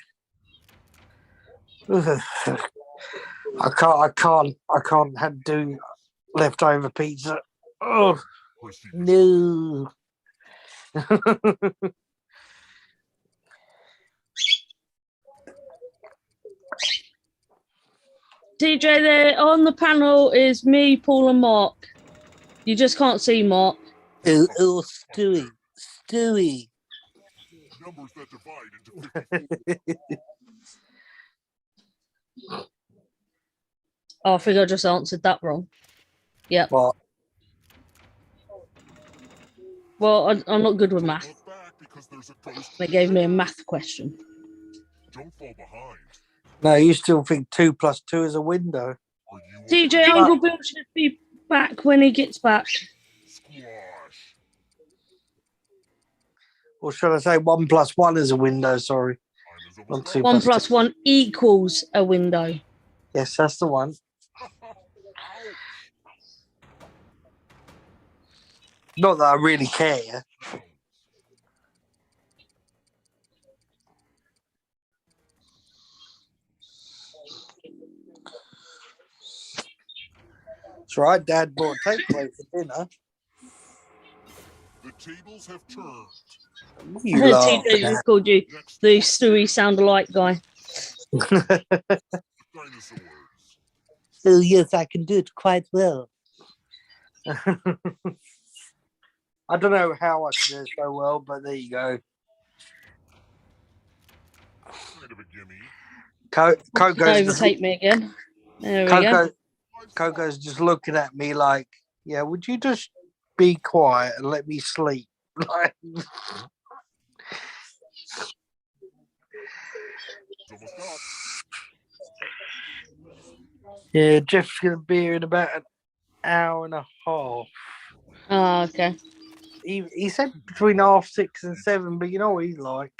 I can't do leftover pizza. Oh no.
TJ, there on the panel is me, Paul, and Mark. You just can't see Mark.
Oh, Stewie.
Numbers that divide into 54.
Oh, I think I just answered that wrong. Yeah.
What?
Well, I'm not good with math.
Look back because there's a ghost.
They gave me a math question.
Don't fall behind.
No, you still think 2 + 2 is a window?
Or you
TJ,
will
Uncle Bill should be back when he gets back.
squash.
Or should I say 1 + 1 is a window? Sorry.
Time is
Not
almost
2
up.
1
plus
+ 1 equals a window.
Yes, that's the one.
Ouch.
Not that I really care. That's right. Dad bought takeaway for dinner.
The tables have turned.
What are you
TJ
laughing
just called you
Next
the Stewie sound-alike guy.
at?
dinosaurs.
Oh, yes, I can do it quite well. I don't know how I can do it so well, but there you go.
Kind of a gimme.
Coco's just,
Overtake me again. There we go.
Coco's just looking at me like, yeah, would you just be quiet and let me sleep? Like,
It's almost up.
yeah, Jeff's going to be here in about an hour and a half.
Oh, okay.
He said between 6:30 and 7, but you know what he's like.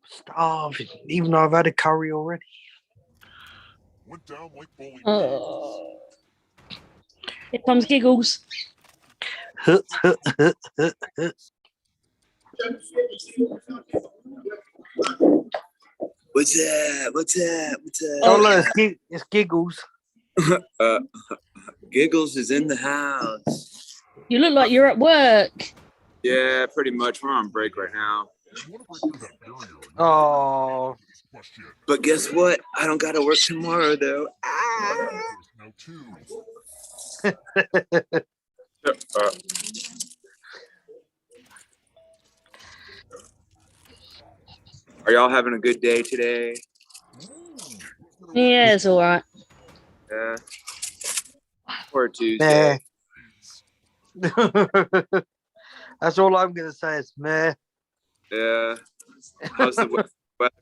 Starving, even though I've had a curry already.
Went down like bowling.
Oh. Here comes Giggles.
What's up? What's up? What's up?
Oh, look, it's Giggles.
Giggles is in the house.
You look like you're at work.
Yeah, pretty much. We're on break right now.
You want to break through that barrier?
Oh,
Question.
But guess what? I don't gotta work tomorrow though. Ah.
Now two.
Are y'all having a good day today?
Yeah, it's all right.
Yeah. Or Tuesday.
that's all I'm gonna say. Is meh.
Yeah. How's the weather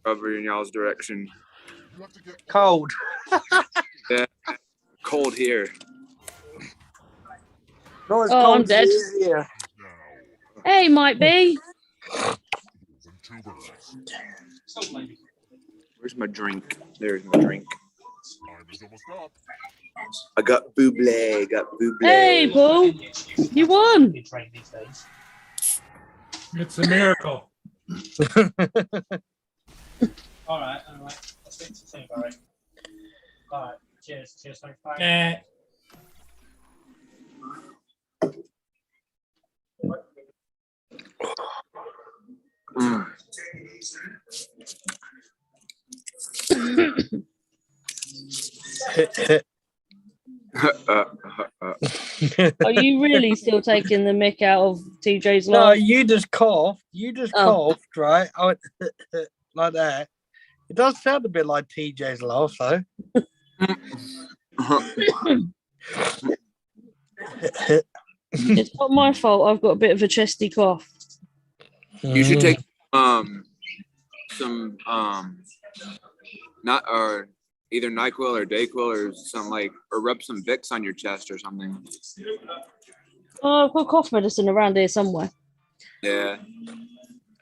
over in y'all's direction?
You have to get
Cold.
Yeah. Cold here.
Not as
Oh,
cold
I'm
as
dead.
it is here.
now.
Hey, might be.
And tubers.
Where's my drink? There's my drink.
Time is almost up.
I got buble. Got buble.
Hey, Paul. You won.
It's a miracle. All right. I'll speak to you soon, Barry. All right. Cheers. Thanks. Bye.
Mm.
Are you really still taking the mick out of TJ's
No,
life?
you just coughed.
Oh.
Coughed, right? I went like that. It does sound a bit like TJ's laugh, though.
It's not my fault. I've got a bit of a chesty cough.
You should take some either NyQuil or DayQuil or something like, or rub some Vicks on your chest or something.
Oh, I've got cough medicine around here somewhere.
Yeah.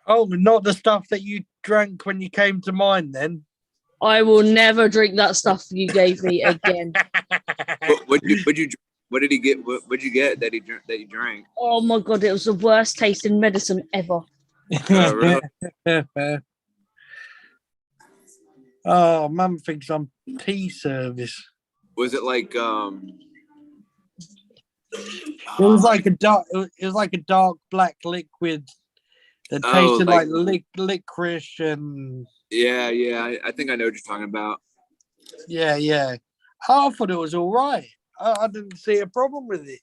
Oh, not the stuff that you drank when you came to mine then.
I will never drink that stuff you gave me again.
What did he get? What'd you get that you drank?
Oh my god, it was the worst tasting medicine ever.
Really?
Oh, Mum thinks I'm tea service.
Was it like
It was like a dark. It was like a dark black liquid that tasted like licorice and.
Yeah. I think I know what you're talking about.
Yeah. I thought it was all right. I didn't see a problem with it.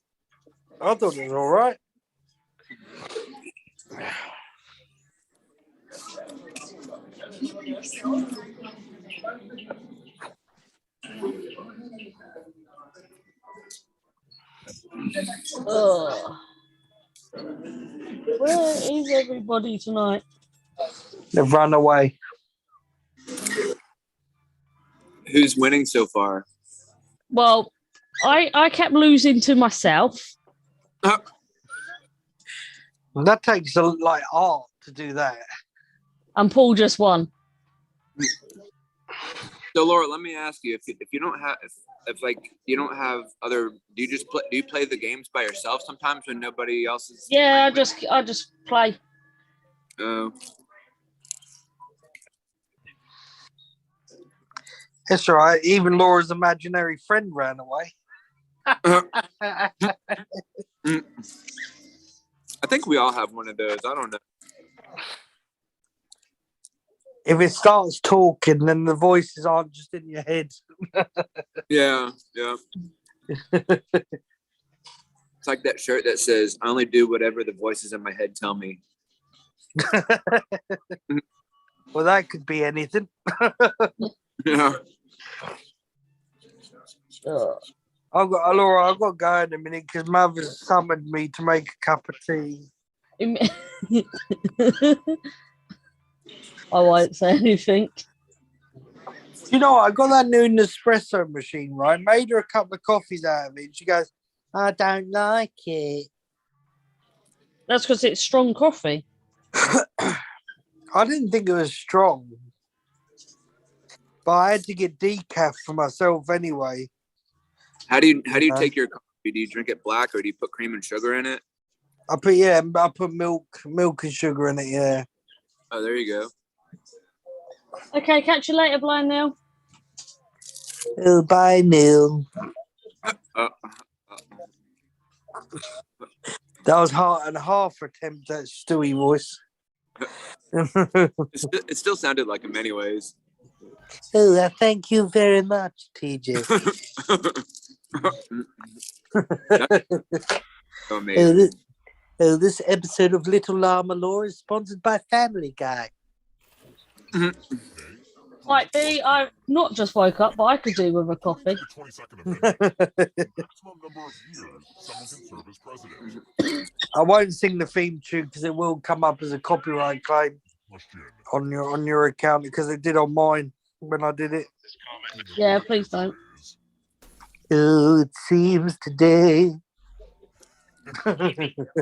I thought it was all right.
Ugh. Where is everybody tonight?
They've run away.
Who's winning so far?
Well, I kept losing to myself.
That takes like art to do that.
And Paul just won.
So Laura, let me ask you: if you don't have if like you don't have other, do you play the games by yourself sometimes when nobody else is?
Yeah, I just play.
Oh.
It's all right. Even Laura's imaginary friend ran away.
I think we all have one of those. I don't know.
If it starts talking, then the voices aren't just in your head.
Yeah. It's like that shirt that says, "I only do whatever the voices in my head tell me."
Well, that could be anything.
Yeah.
Laura, I've got to go in a minute because Mother's summoned me to make a cup of tea.
I won't say anything.
You know, I got that new Nespresso machine, right? Made her a couple of coffees out of it. She goes, I don't like it.
That's because it's strong coffee.
I didn't think it was strong. But I had to get decaf for myself anyway.
How do you take your coffee? Do you drink it black or do you put cream and sugar in it?
I put milk and sugar in it, yeah.
Oh, there you go.
Okay, catch you later, Blind Neil.
Oh, bye, Neil. That was half attempt at Stewie voice.
It still sounded like him anyways.
Oh, thank you very much, TJ.
Amazing.
This episode of Little Llama Lore is sponsored by Family Guy.
Might be. I not just woke up, but I could do with a coffee.
I won't sing the theme tune because it will come up as a copyright claim on your account because it did on mine when I did it.
Yeah, please don't.
Oh, it seems today.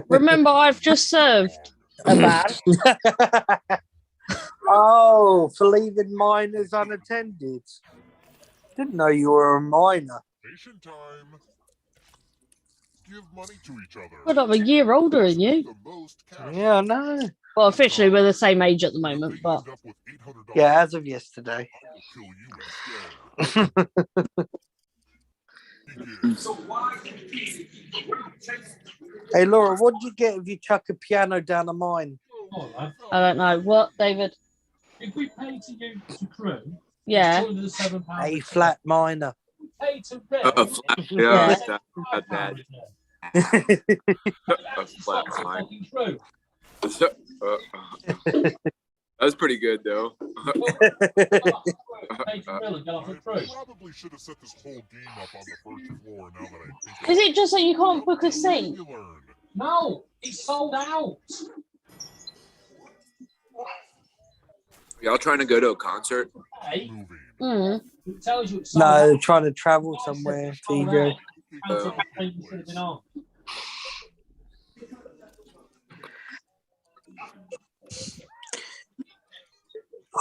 Remember, I've just served a ban.
Oh, for leaving minors unattended. Didn't know you were a minor.
Patient time. Give money to each other.
But I'm a year older than you.
The most cash.
Yeah, I know.
Well, officially, we're the same age at the moment, but
Yeah, as of yesterday. Hey, Laura, what did you get if you chuck a piano down a mine?
I don't know. What, David?
If we pay to you to crew,
Yeah.
£207.
A flat minor.
Pay to Bill.
A flat, yeah,
Yeah.
not bad. A flat line.
Fucking crew.
That was pretty good though.
Pay to Bill and get off the crew.
Probably should have set this whole game up on the first floor now that I think
Is it just that you can't book a seat?
you learn.
No, it's sold out.
Y'all trying to go to a concert?
Hey,
Moving.
Mm.
It tells you it's sold
No,
out.
they're trying to travel somewhere,
Sold
TJ.
out. Cancel the plane you should have been on.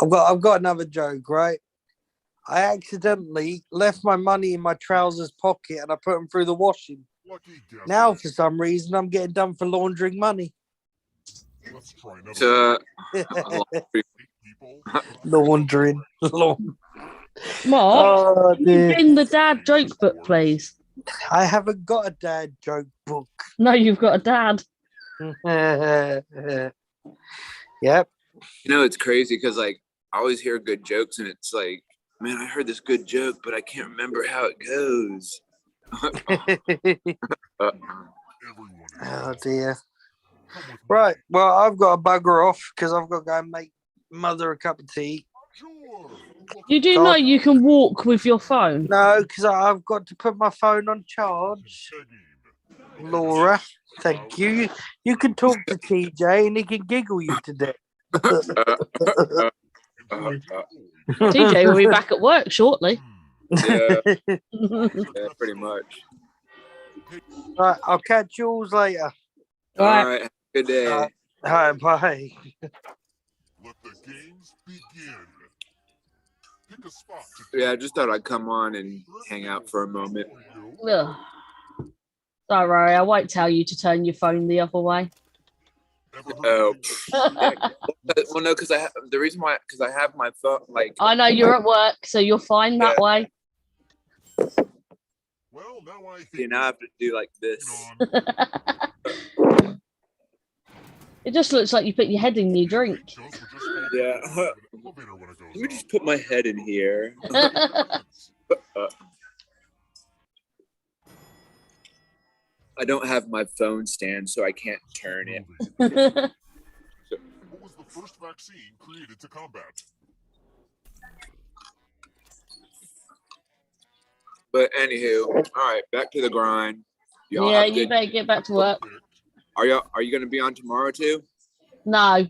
I've got another joke, right? I accidentally left my money in my trousers pocket and I put them through the washing.
Lucky guess.
Now, for some reason, I'm getting done for laundering money.
Let's try another
So,
people.
Laundering.
Mark,
Oh,
can you
dear.
bin the dad joke book, please?
I haven't got a dad joke book.
No, you've got a dad.
Yep.
you know, it's crazy because like I always hear good jokes, and it's like, man, I heard this good joke, but I can't remember how it goes.
Everyone is
Oh, dear.
Come with me.
Right. Well, I've got to bugger off because I've got to go and make mother a cup of tea.
Sure.
You do
So-
know you can walk with your phone.
No, because I've got to put my phone on charge. Laura, thank you. You can talk to TJ and he can giggle you to death.
TJ will be back at work shortly.
Yeah, pretty much.
Right, I'll catch you all later.
All
Right.
right, have a good day.
All right, bye.
Let the games begin. Pick a spot to
Yeah, I just thought I'd come on and hang out for a moment.
Ugh. Don't worry, I won't tell you to turn your phone the other way.
Oh, well, no, because the reason why, because I have my phone, like,
I know you're at work, so you're fine that way.
Well, now I think
you know, I have to do like this.
It just looks like you put your head in your drink.
Yeah. Let me just put my head in here. I don't have my phone stand, so I can't turn it.
What was the first vaccine created to combat?
But anywho, all right, back to the grind. Y'all
Yeah,
have
you
good.
better get back to work.
Are you going to be on tomorrow too?
No.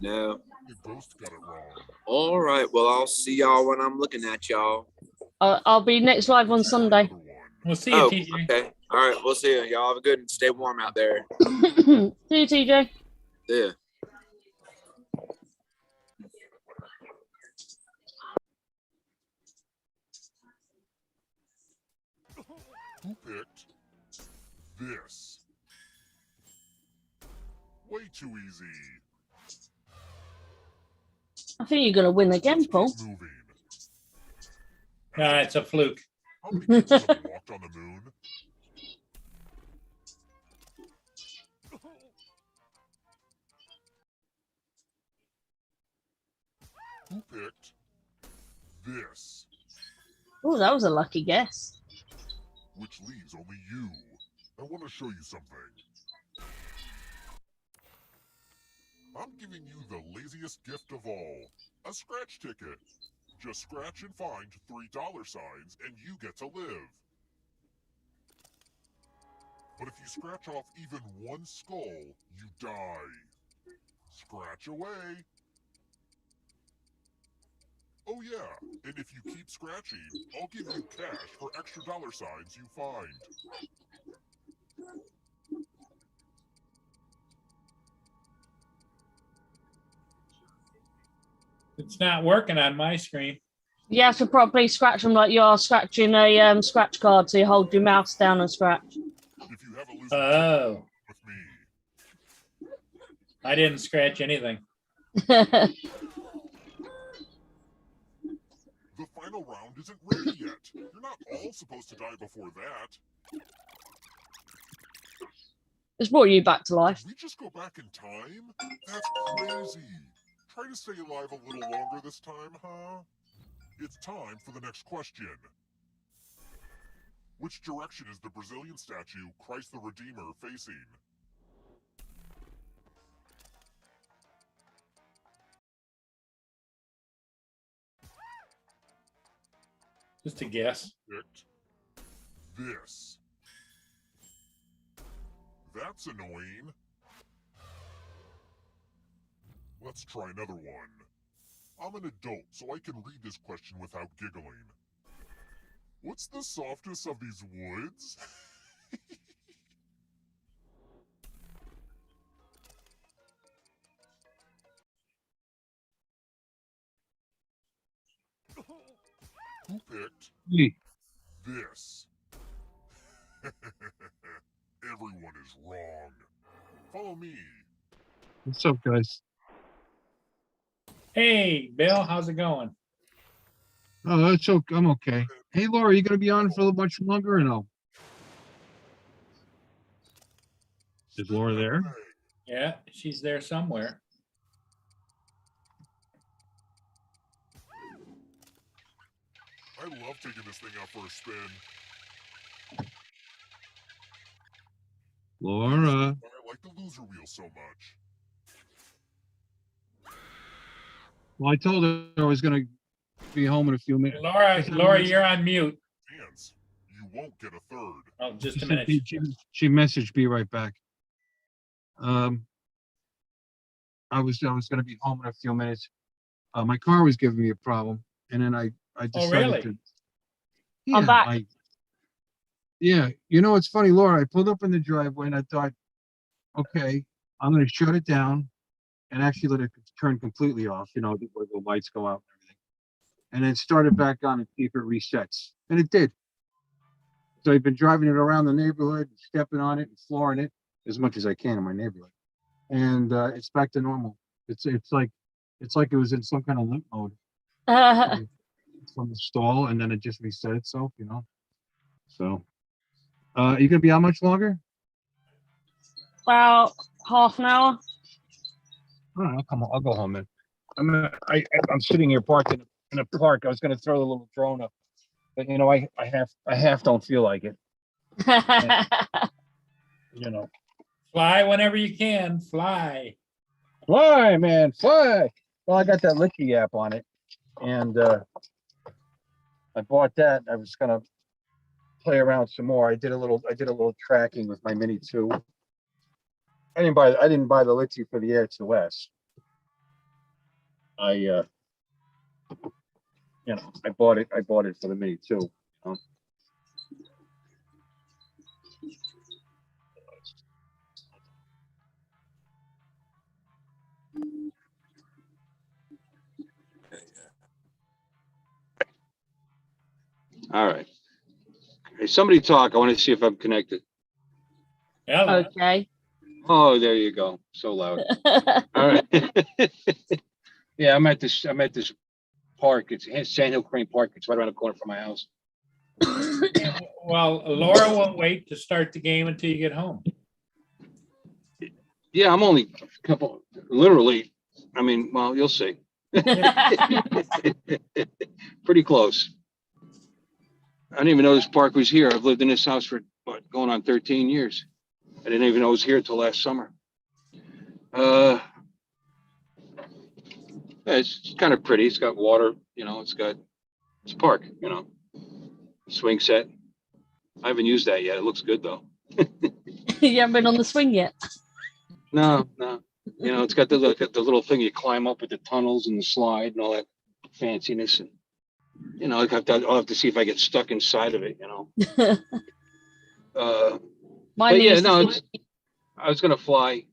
No.
You both got it wrong.
All right. Well, I'll see y'all when I'm looking at y'all.
I'll be next live on Sunday.
We'll see you,
Oh,
TJ.
okay. All right. We'll see you. Y'all have a good and stay warm out there.
See you, TJ.
Yeah.
Who picked this? Way too easy.
I think you're going to win again, Paul.
Moving.
No, it's a fluke.
How many people have walked on the moon? Who picked this?
Oh, that was a lucky guess.
Which leaves only you. I want to show you something. I'm giving you the laziest gift of all. A scratch ticket. Just scratch and find $3 signs and you get to live. But if you scratch off even one skull, you die. Scratch away. Oh yeah, and if you keep scratching, I'll give you cash for extra dollar signs you find.
It's not working on my screen.
You have to properly scratch them like you are scratching a scratch card, so you hold your mouse down and scratch.
If you have a losing
Oh,
with me,
I didn't scratch anything.
the final round isn't ready yet. You're not all supposed to die before that.
It's brought you back to life.
Did we just go back in time? That's crazy. Try to stay alive a little longer this time, huh? It's time for the next question. Which direction is the Brazilian statue Christ the Redeemer facing?
Just a guess.
Picked this. That's annoying. Let's try another one. I'm an adult, so I can read this question without giggling. What's the softest of these woods? Who picked
Me.
this? Everyone is wrong. Follow me.
What's up, guys?
Hey, Bill, how's it going?
Oh, that's okay. I'm okay. Hey, Laura, you gonna be on for a much longer or no? Is Laura there?
Yeah, she's there somewhere.
I love taking this thing out for a spin.
Laura.
I like the loser wheel so much.
Well, I told her I was gonna be home in a few minutes.
Laura, you're on mute.
Chance. You won't get a third.
Oh, just
She
a
said
minute.
she messaged me right back. I was gonna be home in a few minutes. My car was giving me a problem, and then I decided
really?
to.
I'm back.
Yeah, you know, it's funny, Laura. I pulled up in the driveway and I thought, okay, I'm gonna shut it down and actually let it turn completely off. You know, where the lights go out and everything, and then start it back on and see if it resets, and it did. So I've been driving it around the neighborhood, stepping on it and flooring it as much as I can in my neighborhood, and it's back to normal. It's like it was in some kind of limp mode from the stall, and then it just reset itself. You know. So, you gonna be how much longer?
About half an hour.
All right, I'll come. I'll go home then. I'm sitting here parked in a park. I was gonna throw the little drone up, but you know, I half don't feel like it. You know,
Fly whenever you can. Fly.
fly, man, fly. Well, I got that Licky app on it, and I bought that. I was gonna play around some more. I did a little tracking with my Mini 2. I didn't buy the Litzy for the Air 2S. I bought it for the Mini 2. You know? All right. Hey, somebody talk. I want to see if I'm connected.
Hello.
Okay.
Oh, there you go. So loud. All right. Yeah, I'm at this park. It's Sand Hill Crane Park. It's right around the corner from my house.
Well, Laura won't wait to start the game until you get home.
Yeah, I'm only a couple, literally. I mean, well, you'll see. Pretty close. I didn't even know this park was here. I've lived in this house for going on 13 years. I didn't even know it was here until last summer. Yeah, it's kind of pretty. It's got water, you know, it's a park, you know, swing set. I haven't used that yet. It looks good though.
You haven't been on the swing yet?
No. You know, it's got the little thing you climb up with the tunnels and the slide and all that fanciness. And, you know, I'll have to see if I get stuck inside of it, you know. But yeah, no, I was gonna fly.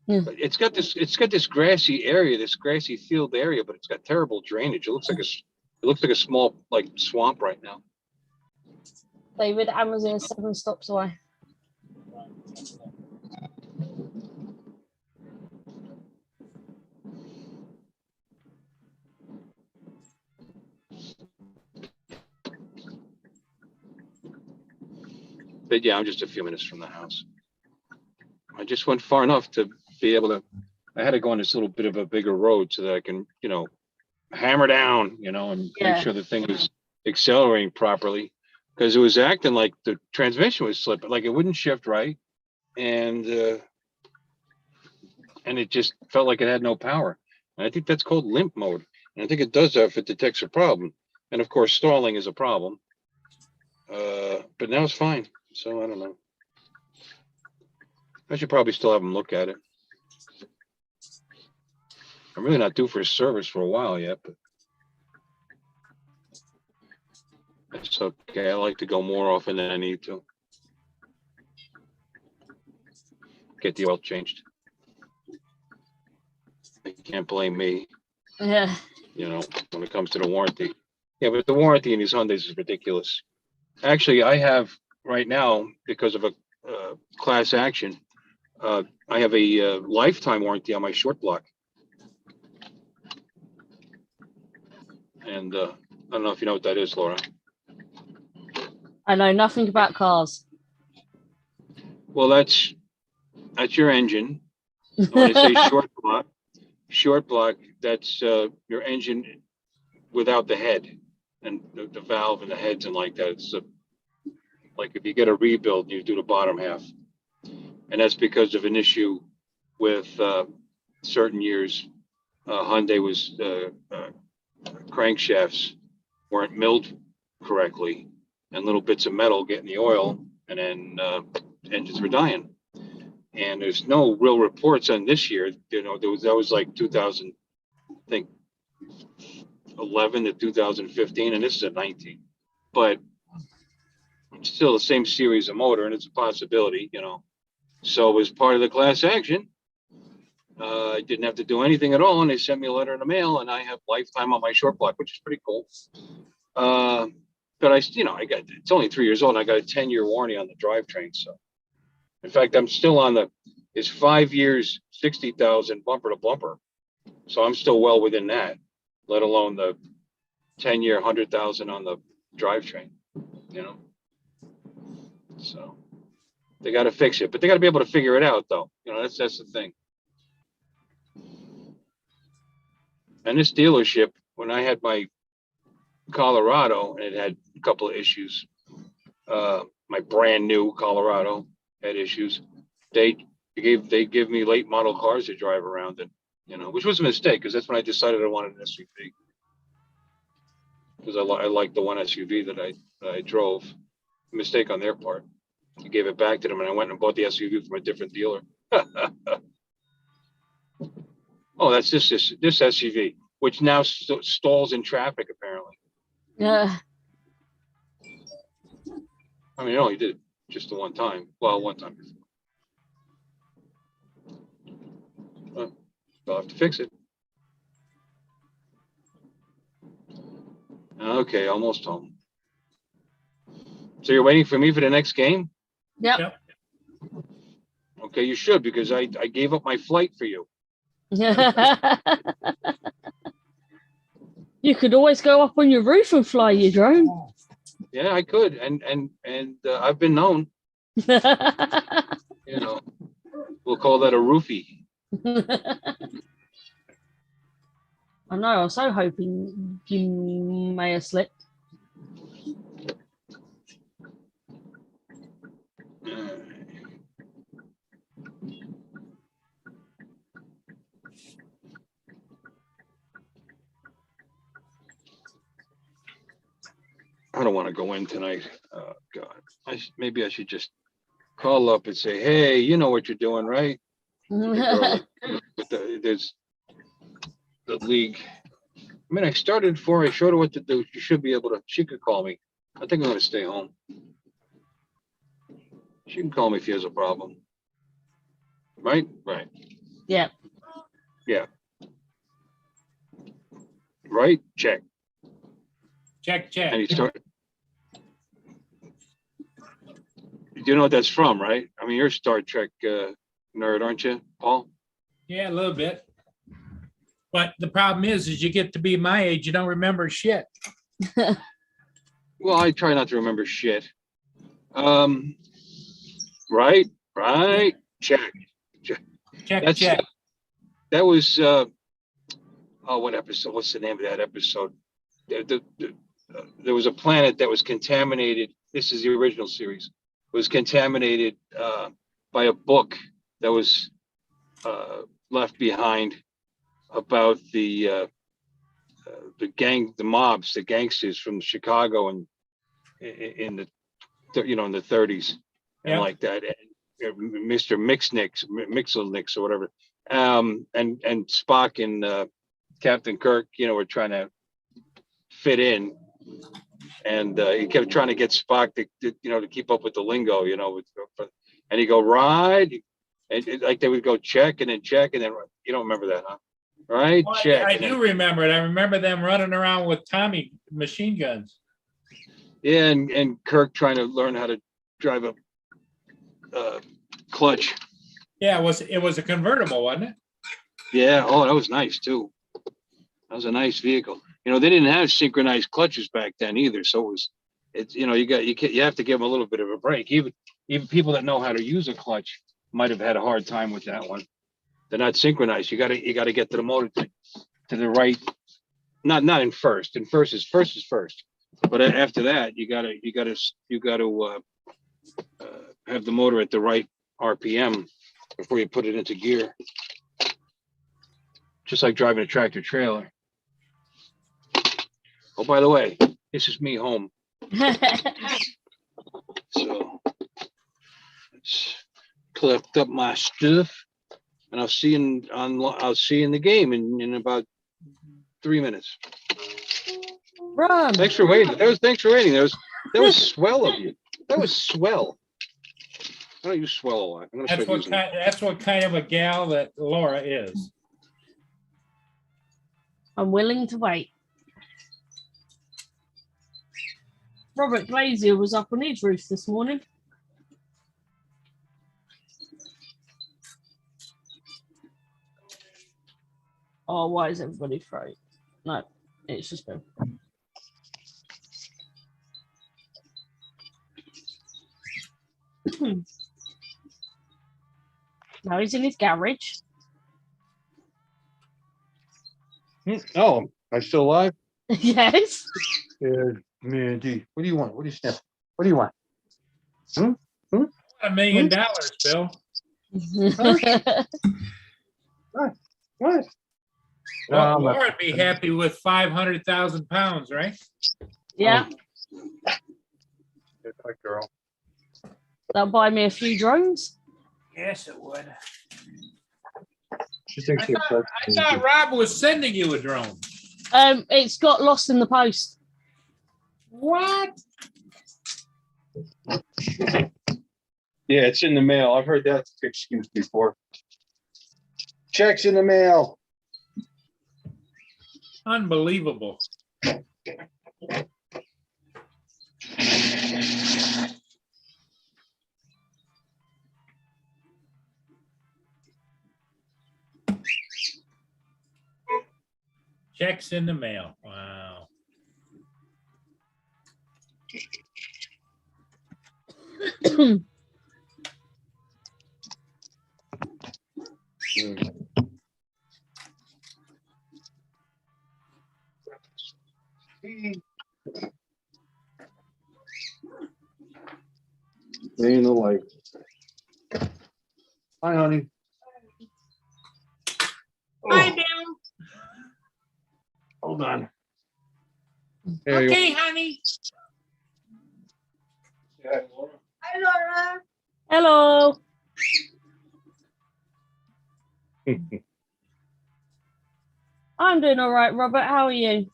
Yeah.
But it's got this grassy area, this grassy field area, but it's got terrible drainage. It looks like a small like swamp right now.
David, Amazon is 7 stops away.
But yeah, I'm just a few minutes from the house. I just went far enough to be able to. I had to go on this little bit of a bigger road so that I can, you know, hammer down, you know, and make sure the thing was accelerating properly, because it was acting like the transmission was slipping, like it wouldn't shift right, and it just felt like it had no power. And I think that's called limp mode, and I think it does that if it detects a problem. And of course, stalling is a problem. But now it's fine. So I don't know. I should probably still have them look at it. I'm really not due for a service for a while yet, but that's okay. I like to go more often than I need to. Get the oil changed. You can't blame me,
Yeah.
you know, when it comes to the warranty. Yeah, but the warranty in these Hyundais is ridiculous. Actually, I have right now, because of a class action, I have a lifetime warranty on my short block. And I don't know if you know what that is, Laura.
I know nothing about cars.
Well, that's your engine. When I say short block, that's your engine without the head and the valve and the heads and like that. It's like if you get a rebuild, you do the bottom half. And that's because of an issue with certain years. Hyundai was crankshafts weren't milled correctly, and little bits of metal get in the oil, and then engines were dying. And there's no real reports on this year. You know, that was like 2000, I think 11 to 2015, and this is a 19. But it's still the same series of motor, and it's a possibility, you know. So as part of the class action, I didn't have to do anything at all, and they sent me a letter in the mail, and I have lifetime on my short block, which is pretty cool. But it's only 3 years old, and I got a 10-year warranty on the drivetrain. So, in fact, I'm still on it's 5 years, 60,000 bumper to bumper. So I'm still well within that, let alone the 10-year, 100,000 on the drivetrain, you know. So they got to fix it, but they got to be able to figure it out, though. You know, that's the thing. And this dealership, when I had my Colorado, and it had a couple of issues, my brand new Colorado had issues. They give me late model cars to drive around in, you know, which was a mistake, because that's when I decided I wanted an SUV, because I liked the one SUV that I drove. A mistake on their part. I gave it back to them, and I went and bought the SUV from a different dealer. Oh, that's this SUV, which now stalls in traffic, apparently.
Yeah.
I mean, it only did just the one time. Well, one time before. I'll have to fix it. Okay, almost home. So you're waiting for me for the next game?
Yep.
Okay, you should, because I gave up my flight for you.
You could always go up on your roof and fly your drone.
Yeah, I could, and I've been known. You know, we'll call that a roofie.
I know. I was so hoping you may have slipped.
I don't want to go in tonight. Oh, God. Maybe I should just call up and say, hey, you know what you're doing, right? There's the league. I mean, I started for, I showed her what to do. She should be able to, she could call me. I think I'm going to stay home. She can call me if she has a problem. Right? Right.
Yeah.
Yeah. Right? Check.
Check.
And he started. You know what that's from, right? I mean, you're a Star Trek nerd, aren't you, Paul?
Yeah, a little bit. But the problem is you get to be my age, you don't remember shit.
Well, I try not to remember shit. Right. Check. That was what episode? What's the name of that episode? There was a planet that was contaminated. This is the original series. Was contaminated by a book that was left behind about the mobs, the gangsters from Chicago and in the 30s and like that. And Mr. Mixelnicks or whatever. and Spock and Captain Kirk, were trying to fit in, and he kept trying to get Spock to keep up with the lingo, and he go right, and like they would go check and then you don't remember that, huh? Right,
Well,
check.
I do remember it. I remember them running around with Tommy machine guns.
Yeah, and Kirk trying to learn how to drive a clutch.
Yeah, it was a convertible, wasn't it?
Yeah. Oh, that was nice too. That was a nice vehicle. They didn't have synchronized clutches back then either, so you have to give them a little bit of a break. Even people that know how to use a clutch might have had a hard time with that one. They're not synchronized. You got to get to the motor to the right. Not in first. And first is first. But after that, you got to have the motor at the right RPM before you put it into gear. Just like driving a tractor trailer. Oh, by the way, this is me home. So let's collect up my stuff, and I'll see you in the game in about 3 minutes.
Run.
Thanks for waiting. Thanks for waiting. That was swell of you. That was swell. I don't use swell a lot.
That's what kind of a gal that Laura is.
I'm willing to wait. Robert Glazier was up on his roof this morning. Oh, why is everybody afraid? No, it's just him. Now he's in his garage.
Oh, am I still alive?
Yes.
Mandy, what do you want? What do you sniff? What do you want?
$1 million, Bill.
What?
Well, Laura would be happy with 500,000 pounds, right?
Yeah.
Good girl.
That'll buy me a few drones.
Yes, it would.
She thinks
I thought Rob was sending you a drone.
It's got lost in the post.
What?
Yeah, it's in the mail. I've heard that excuse before. Check's in the mail.
Unbelievable. Checks in the mail. Wow.
Day in the life. Hi, honey.
Hi, Bill.
Hold on.
Okay, honey.
Yeah,
Hi, Laura. Hello. I'm doing all right, Robert. How are you?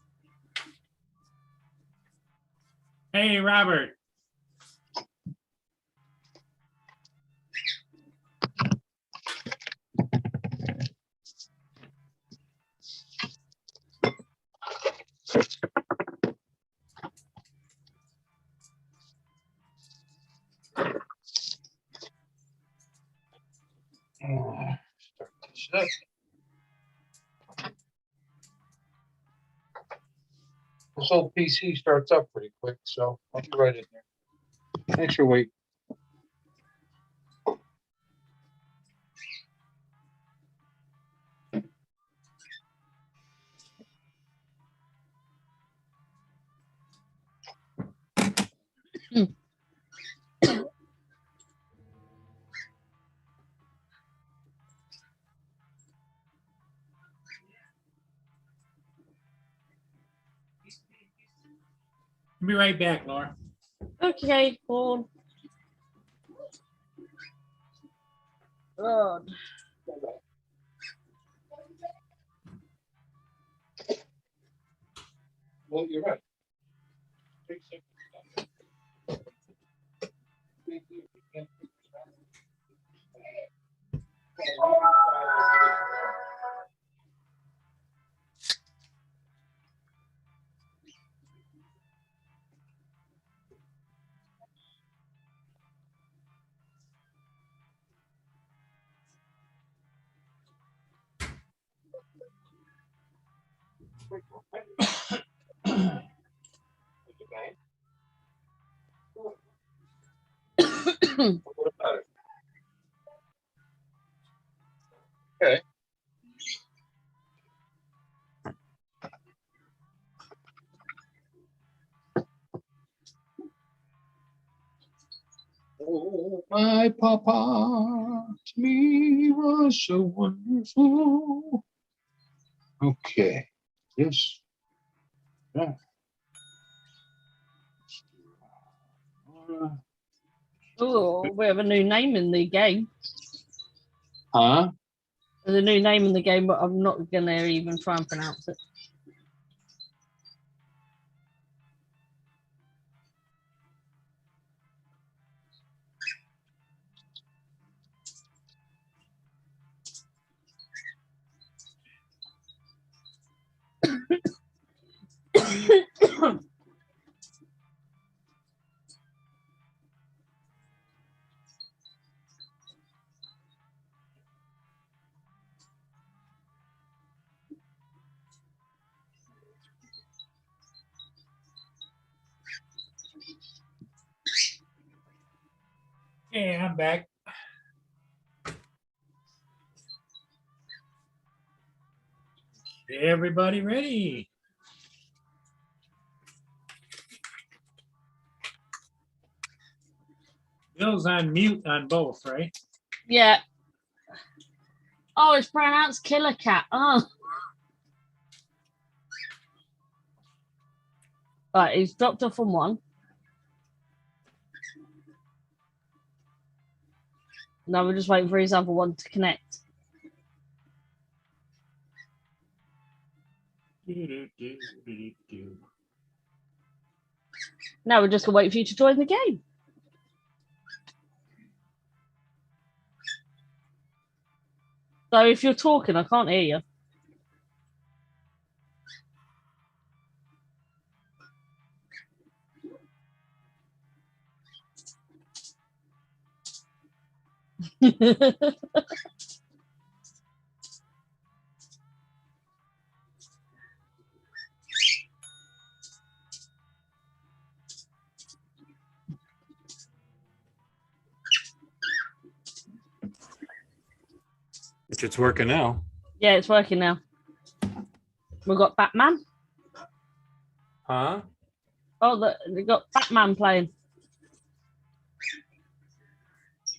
Hey, Robert.
Start this up. This old PC starts up pretty quick, so I'll be right in there. Thanks for waiting.
I'll be right back, Laura.
Okay, cool. God.
Well, you're right. What about it? Okay. Oh, my papa to me was so wonderful. Okay. Yes. Yeah.
Oh, we have a new name in the game.
Huh?
There's a new name in the game, but I'm not going to even try and pronounce it.
Hey, I'm back. Everybody ready? Bill's on mute on both, right?
Yeah. Oh, it's pronounced killer cat. Oh. Right, he's dropped off on one. Now we're just waiting for his other one to connect. Now we're just going to wait for you to join the game. So if you're talking, I can't hear you.
It's working now.
Yeah, it's working now. We've got Batman.
Huh?
Oh, we got Batman playing.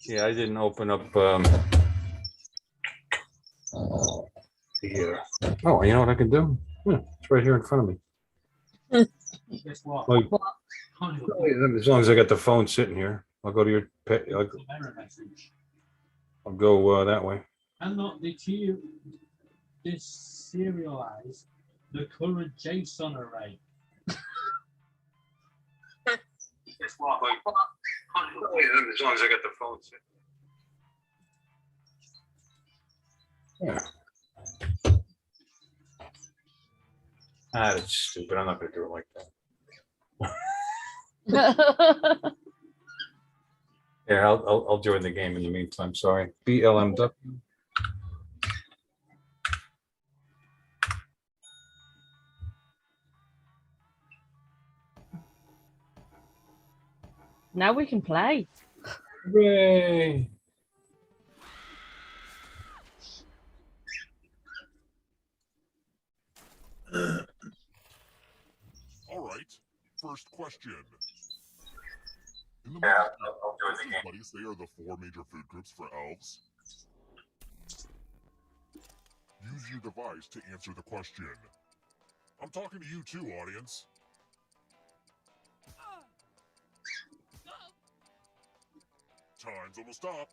Yeah, I didn't open up the. Oh, you know what I can do? It's right here in front of me.
Guess what?
Like,
What?
as long as I got the phone sitting here, I'll go to your pet.
Error message.
I'll go that way.
Cannot deserialize the current JSON array.
Guess what? Like, as long as I got the phone sitting. Yeah. That's stupid. I'm not going to do it like that. Yeah, I'll join the game in the meantime. Sorry. BLMW.
Now we can play.
Hooray.
All right. First question. In the
Yeah,
movie,
I'll join the game.
what do you say are the 4 major food groups for elves? Use your device to answer the question. I'm talking to you too, audience. Time's almost up.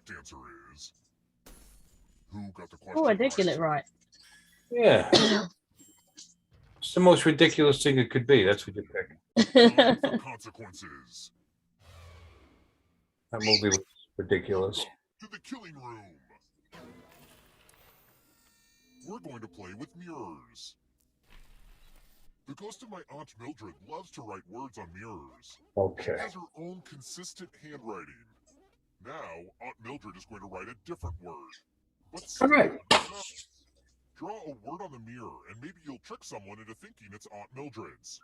correct answer is. Who got the question?
Oh, I did get it right.
Yeah. It's the most ridiculous thing it could be. That's what you pick.
Time for consequences.
That movie was ridiculous.
Welcome to the killing room. We're going to play with mirrors. The ghost of my Aunt Mildred loves to write words on mirrors.
Okay.
She has her own consistent handwriting. Now, Aunt Mildred is going to write a different word. But
All right.
draw a word on the mirror, and maybe you'll trick someone into thinking it's Aunt Mildred's.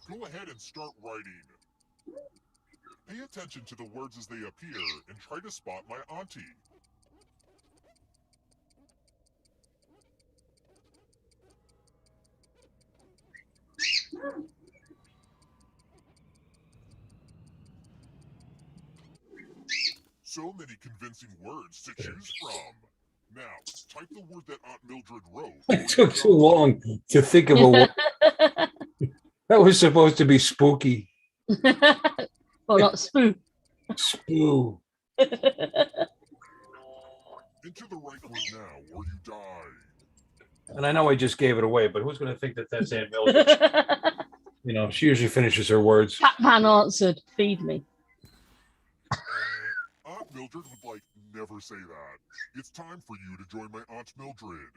Go ahead and start writing. Pay attention to the words as they appear, and try to spot my auntie. So many convincing words to choose from. Now, type the word that Aunt Mildred wrote.
It took too long to think of a word. That was supposed to be spooky.
Well, not spook.
Spoo.
Enter the right word now, or you die.
And I know I just gave it away, but who's going to think that that's Aunt Mildred? You know, she usually finishes her words.
Catman answered, feed me.
Aunt Mildred would like never say that. It's time for you to join my Aunt Mildred.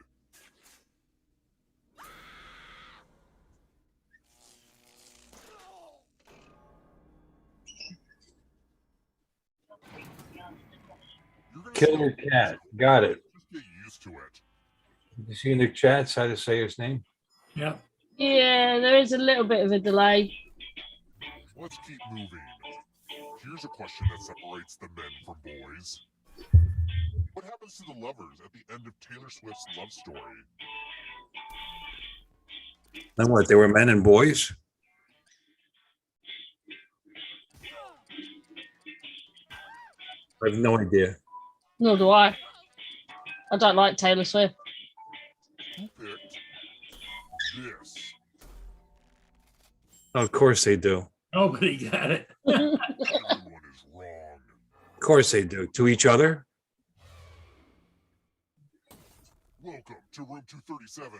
You're gonna
Killer
see-
cat. Got it.
Just get used to it.
You see in the chats how to say his name?
Yeah.
Yeah, there is a little bit of a delay.
Let's keep moving. Here's a question that separates the men from boys. What happens to the lovers at the end of Taylor Swift's love story?
Then what? They were men and boys? I have no idea.
Nor do I. I don't like Taylor Swift.
Who picked this?
Of course they do.
Nobody got it.
Everyone is wrong.
Of course they do. To each other?
Welcome to room 237.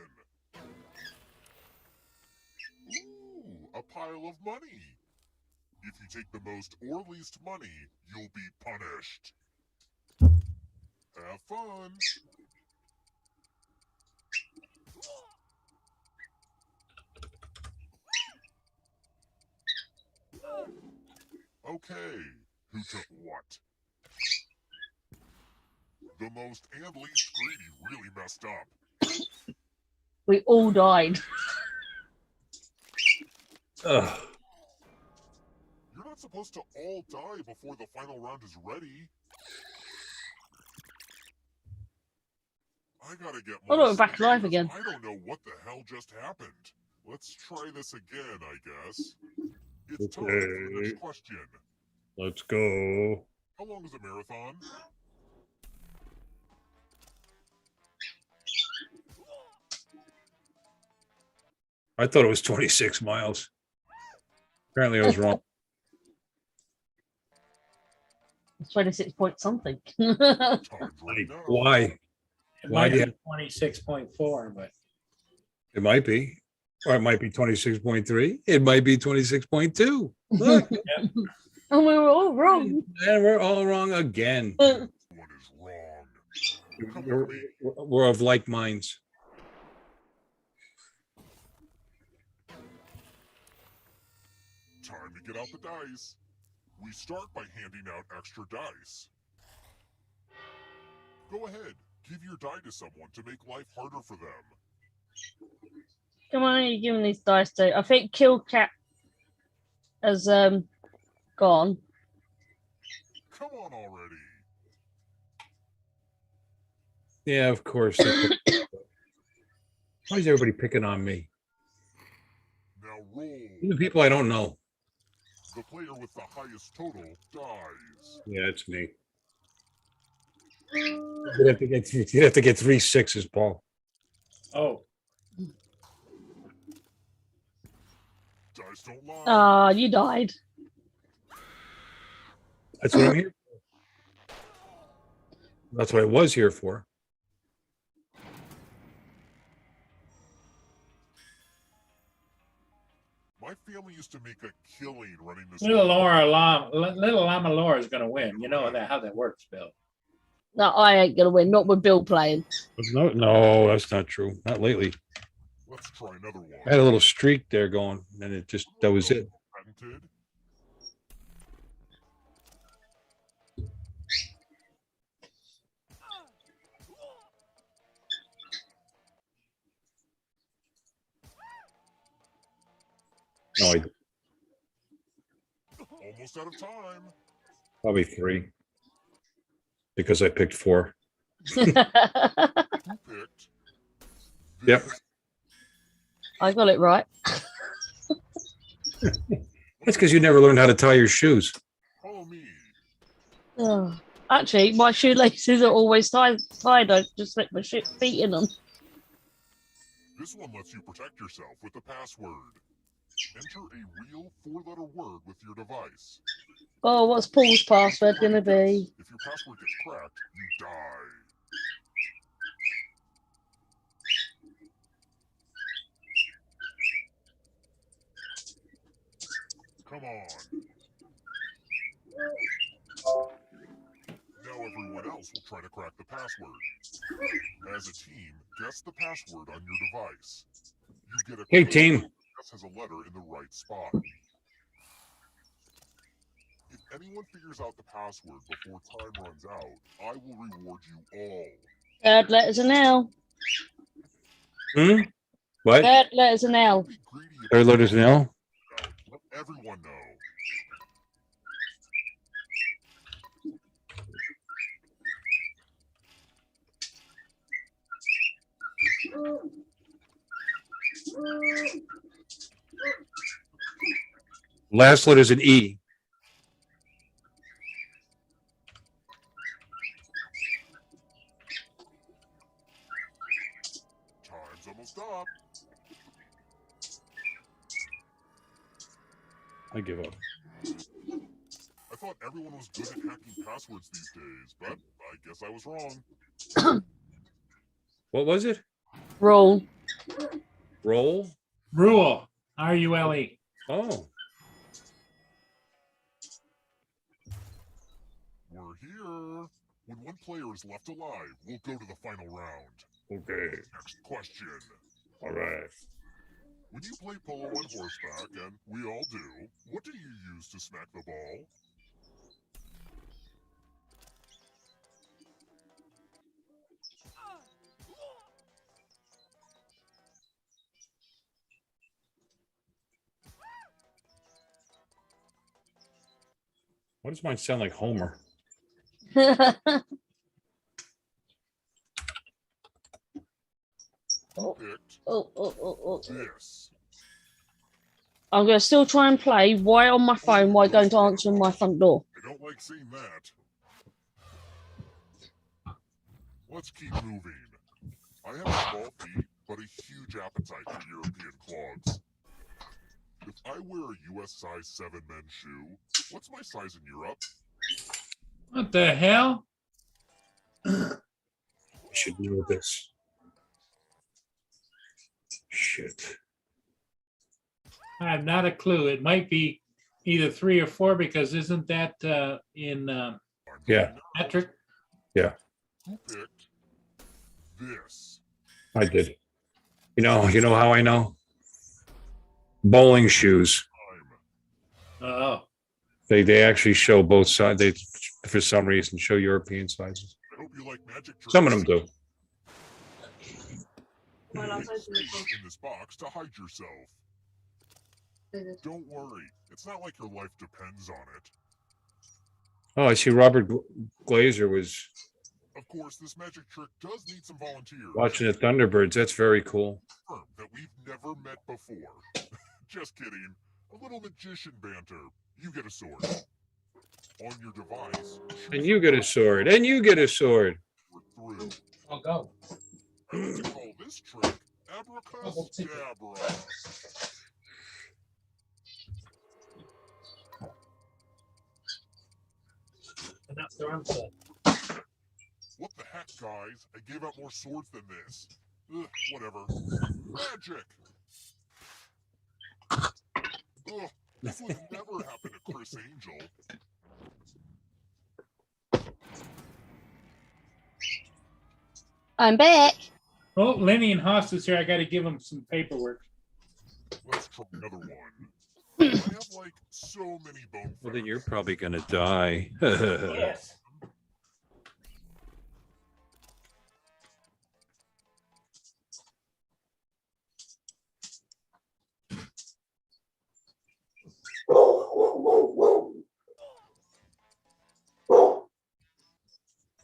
Ooh, a pile of money. If you take the most or least money, you'll be punished. Have fun. Okay, who took what? The most and least greedy really messed up.
We all died.
Ugh.
You're not supposed to all die before the final round is ready. I gotta get
Oh,
more
no, we're back
sleep
alive
because
again.
I don't know what the hell just happened. Let's try this again, I guess. It's time for the
Okay.
next question.
Let's go.
How long is a marathon?
I thought it was 26 miles. Apparently I was wrong.
It's 26 point something.
Time right now.
Why?
It
Why
might
do you
be 26.4, but
It might be. Or it might be 26.3. It might be 26.2. Look,
And we were all wrong.
and we're all wrong again.
One is wrong. Come
We're,
with me.
we're of like minds.
Time to get out the dice. We start by handing out extra dice. Go ahead, give your die to someone to make life harder for them.
Come on, you're giving these dice to. I think Kill Cat has gone.
Come on already.
Yeah, of course. Why is everybody picking on me?
Now roll.
Even people I don't know.
The player with the highest total dies.
Yeah, it's me. You'd have to get 3 6s, Paul.
oh,
Dice don't lie.
Ah, you died.
That's what I'm here. That's what I was here for.
My family used to make a killing running this.
Little Llama Laura is going to win. You know that how that works, Bill.
No, I ain't gonna win. Not with Bill playing.
No, that's not true. Not lately.
Let's try another one.
I had a little streak there going, and that was it.
Patented.
No,
Almost out of time.
probably 3. Because I picked 4.
Who picked?
Yep.
I got it right.
That's because you never learned how to tie your shoes.
Follow me.
Oh. Actually, my shoelaces are always tied. I just slip my feet in them.
This one lets you protect yourself with a password. Enter a real 4-letter word with your device.
Oh, what's Paul's password gonna be?
If your password gets cracked, you die. Come on. Now everyone else will try to crack the password. As a team, guess the password on your device. You get a
Hey,
clue
team.
if guess has a letter in the right spot. If anyone figures out the password before time runs out, I will reward you all.
Third letter's an L.
What?
Third letter's an L.
Don't be greedy about
Third letter's an L?
Let everyone know.
Last letter's an E.
Time's almost up.
I give up.
I thought everyone was good at hacking passwords these days, but I guess I was wrong.
What was it?
Roll.
Roll?
Rule. R-U-L-E.
Oh.
We're here. When one player is left alive, we'll go to the final round.
Okay.
Next question.
All right.
When you play polo on horseback, and we all do, what do you use to smack the ball?
Why does mine sound like Homer?
Picked
Oh.
this.
I'm gonna still try and play. Why on my phone? Why going to answer my front door?
I don't like seeing that. Let's keep moving. I have small feet, but a huge appetite for European clogs. If I wear a US size 7 men's shoe, what's my size in Europe?
What the hell?
I should know this. Shit.
I have not a clue. It might be either 3 or 4 because isn't that in
Yeah.
metric?
Who picked this?
I did. You know how I know? Bowling shoes.
Time.
Oh,
They actually show both sides. They, for some reason, show European sizes.
I hope you like magic tricks.
Some of them do.
Space in this box to hide yourself. Don't worry. It's not like your life depends on it.
Oh, I see Robert Glazer was
Of course, this magic trick does need some volunteers.
watching the Thunderbirds. That's very cool.
That we've never met before. Just kidding. A little magician banter. You get a sword. On your device.
And you get a sword. And you get a sword.
We're through.
I'll go.
I like to call this trick abracadabra.
Enough to answer.
heck, guys? I gave out more swords than this. Ugh, whatever. Magic! Ugh, this would never happen to Chris Angel.
I'm back.
Oh, Lenny and Haas is here. I got to give them some paperwork.
Let's try another one. I have like so many bone
Well, then
facts.
you're probably gonna die.
Yes.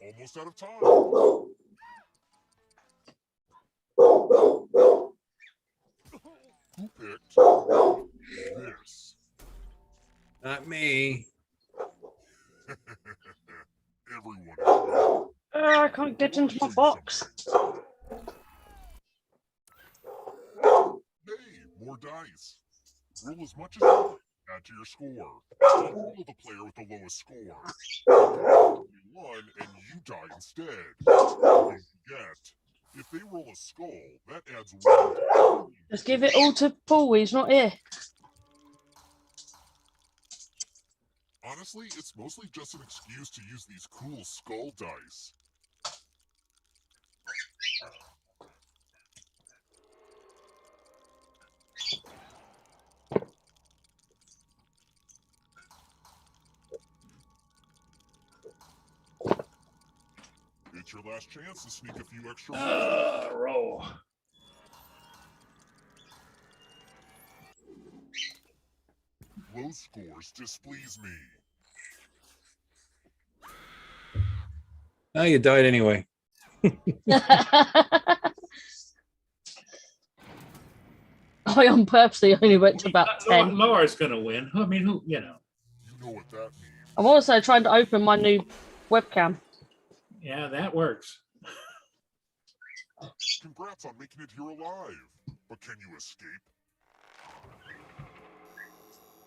Almost out of time. Who picked this?
Not me.
Everyone.
I can't get into my box.
Hey, more dice. Roll as much as you want. Add to your score. Don't roll the player with the lowest score. You won and you die instead. Don't forget, if they roll a skull, that adds 1.
Just give it all to Paul. He's not here.
Honestly, it's mostly just an excuse to use these cool skull dice. It's your last chance to sneak a few extra rolls.
Roll.
Low scores displease me.
Oh, you died anyway.
I on purposely only went to about 10.
Laura's going to win. I mean, who, you know.
You know what that means.
I'm also trying to open my new webcam.
Yeah, that works.
Congrats on making it here alive. But can you escape?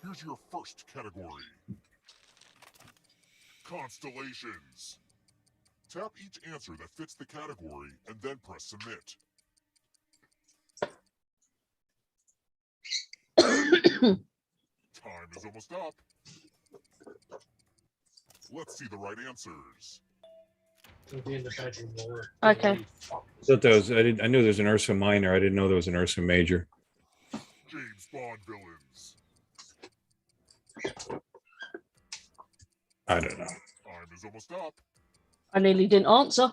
Here's your first category. Constellations. Tap each answer that fits the category and then press submit. Time is almost up. Let's see the right answers.
Okay.
Thought there was, I knew there was an Ursa Minor. I didn't know there was an Ursa Major.
James Bond villains.
I don't know.
Time is almost up.
I nearly didn't answer.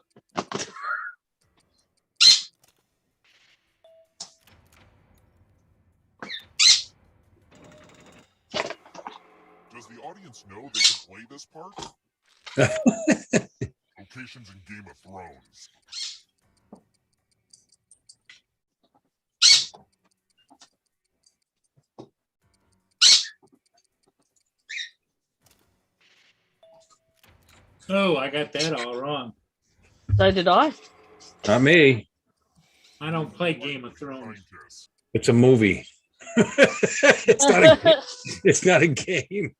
Does the audience know they can play this part? Locations in Game of Thrones.
Oh, I got that all wrong.
So did I.
Not me.
I don't play Game of Thrones.
Scientists.
It's a movie. It's not a, it's not a game.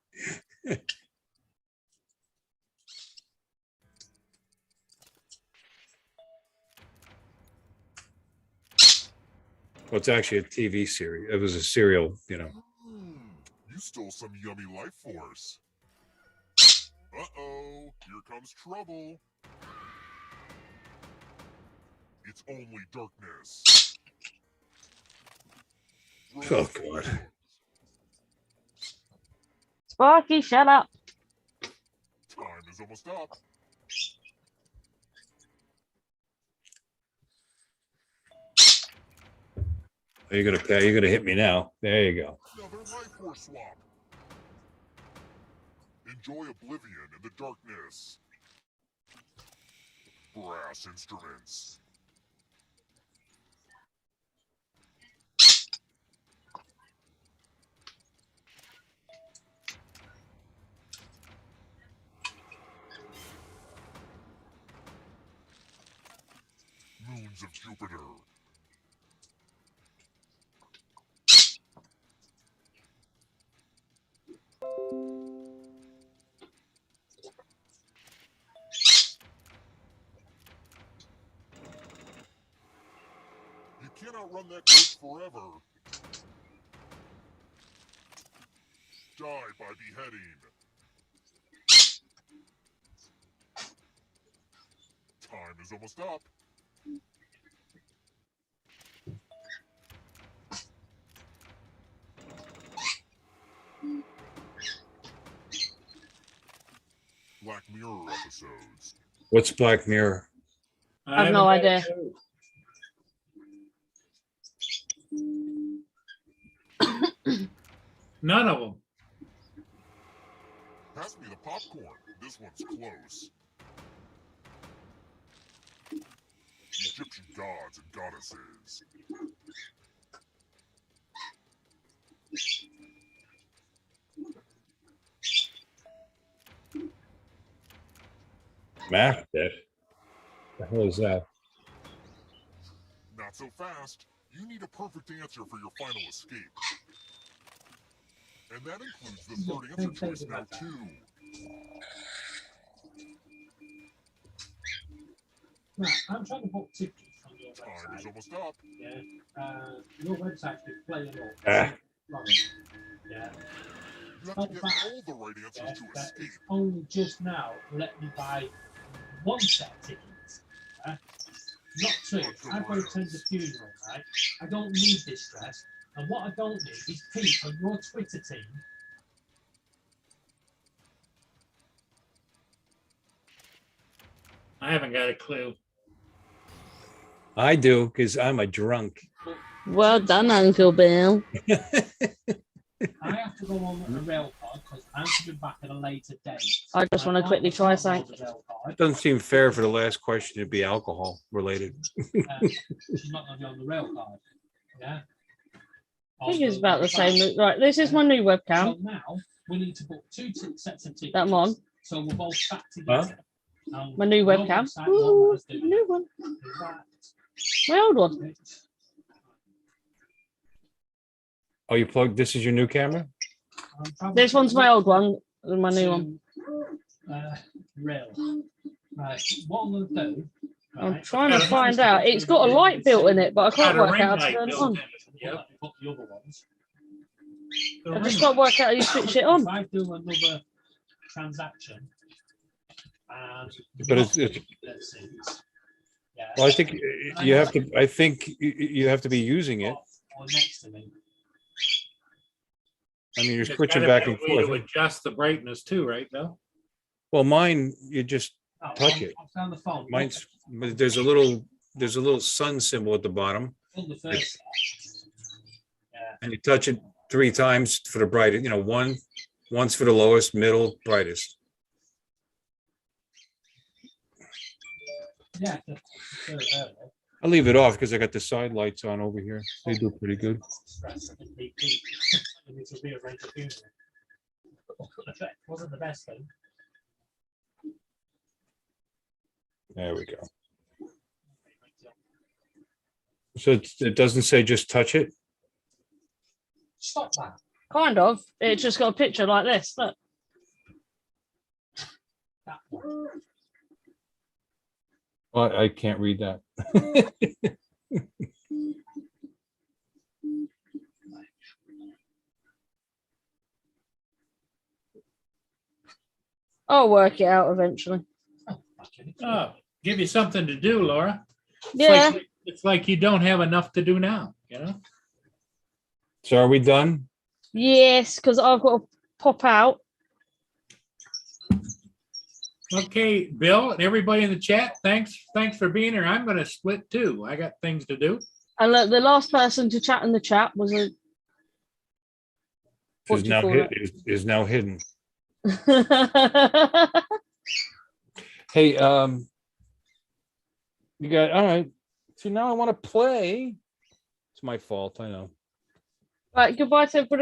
Well, it's actually a TV series. It was a serial, you know.
You stole some yummy life force. Uh-oh, here comes trouble. It's only darkness.
Oh, God.
Sparky, shut up.
Time is almost up.
You're gonna hit me now. There you go.
Another life force swap. Enjoy oblivion in the darkness. Brass instruments. Moons of Jupiter. can't outrun that ghost forever. Die by beheading. Time is almost up. Black Mirror episodes.
What's Black Mirror?
I have no
haven't
idea.
had a clue. None of them.
Pass me the popcorn. This one's close. Egyptian gods and goddesses.
Math debt. The hell is that?
Not so fast. You need a perfect answer for your final escape. And that includes the third answer choice now, too.
Right, I'm trying to book tickets on your
Time is
website.
almost up.
Yeah. Your website's displaying up.
Ah.
Yeah.
You have to get all the right answers to
But
escape.
it's only just now let me buy one set of tickets. Right? Not two. I've got to attend the funeral, right? I don't need this stress. And what I don't need is Pete on your Twitter team.
I haven't got a clue.
I do, because I'm a drunk.
Well done, Uncle Bill.
I have to go on a rail card because I'm coming back at a later date.
I just want to quickly try something.
It doesn't seem fair for the last question to be alcohol related.
She's not going to be on the rail card. Yeah.
I think it's about the same. Right, this is my new webcam
So now we need to book two sets of tickets.
that I'm on.
So we're both sat together.
My new
Your
webcam.
website,
Ooh,
what I was
new one.
doing.
My old one.
Oh, you plugged, this is your new camera?
This one's my old one. And my new one.
Rail. Right. What I'm going to do.
I'm
right,
trying to find out. It's got a light built in it, but I can't
Got a
work
ring
out how to
light
turn it
built
on.
in it. Yep.
Book the other ones.
The
I
ring
just
light.
can't work out how you switch it on.
If I do another transaction.
But it's-
yeah,
Well, I think you have to, I think you have to be using it.
or next to me.
I mean, you're
There's
switching
gotta
back
be
and
a way to
forth.
adjust the brightness too, right, Bill?
Well, mine, you just
Oh,
touch it.
I'm on the phone.
Mine's, but there's a little sun symbol at the bottom,
On the first. Yeah.
and you touch it 3 times for the brightest, once for the lowest, middle, brightest.
Yeah.
I leave it off because I got the side lights on over here. They do pretty good.
Wasn't the best thing.
There we go. So it doesn't say just touch it?
Stop that.
Kind of. It just got a picture like this. Look.
That one.
Well, I can't read that.
I'll work it out eventually.
Oh, give you something to do, Laura.
Yeah.
It's like you don't have enough to do now, you know?
So are we done?
Yes, because I've got to pop out.
Okay, Bill and everybody in the chat, thanks for being here. I'm gonna split too. I got things to do.
And look, the last person to chat in the chat was a. What
Is
do you
now
call
hid, is now hidden.
it?
Hey, you got, all right. See, now I want to play. It's my fault, I know.
Right, goodbye to everybody.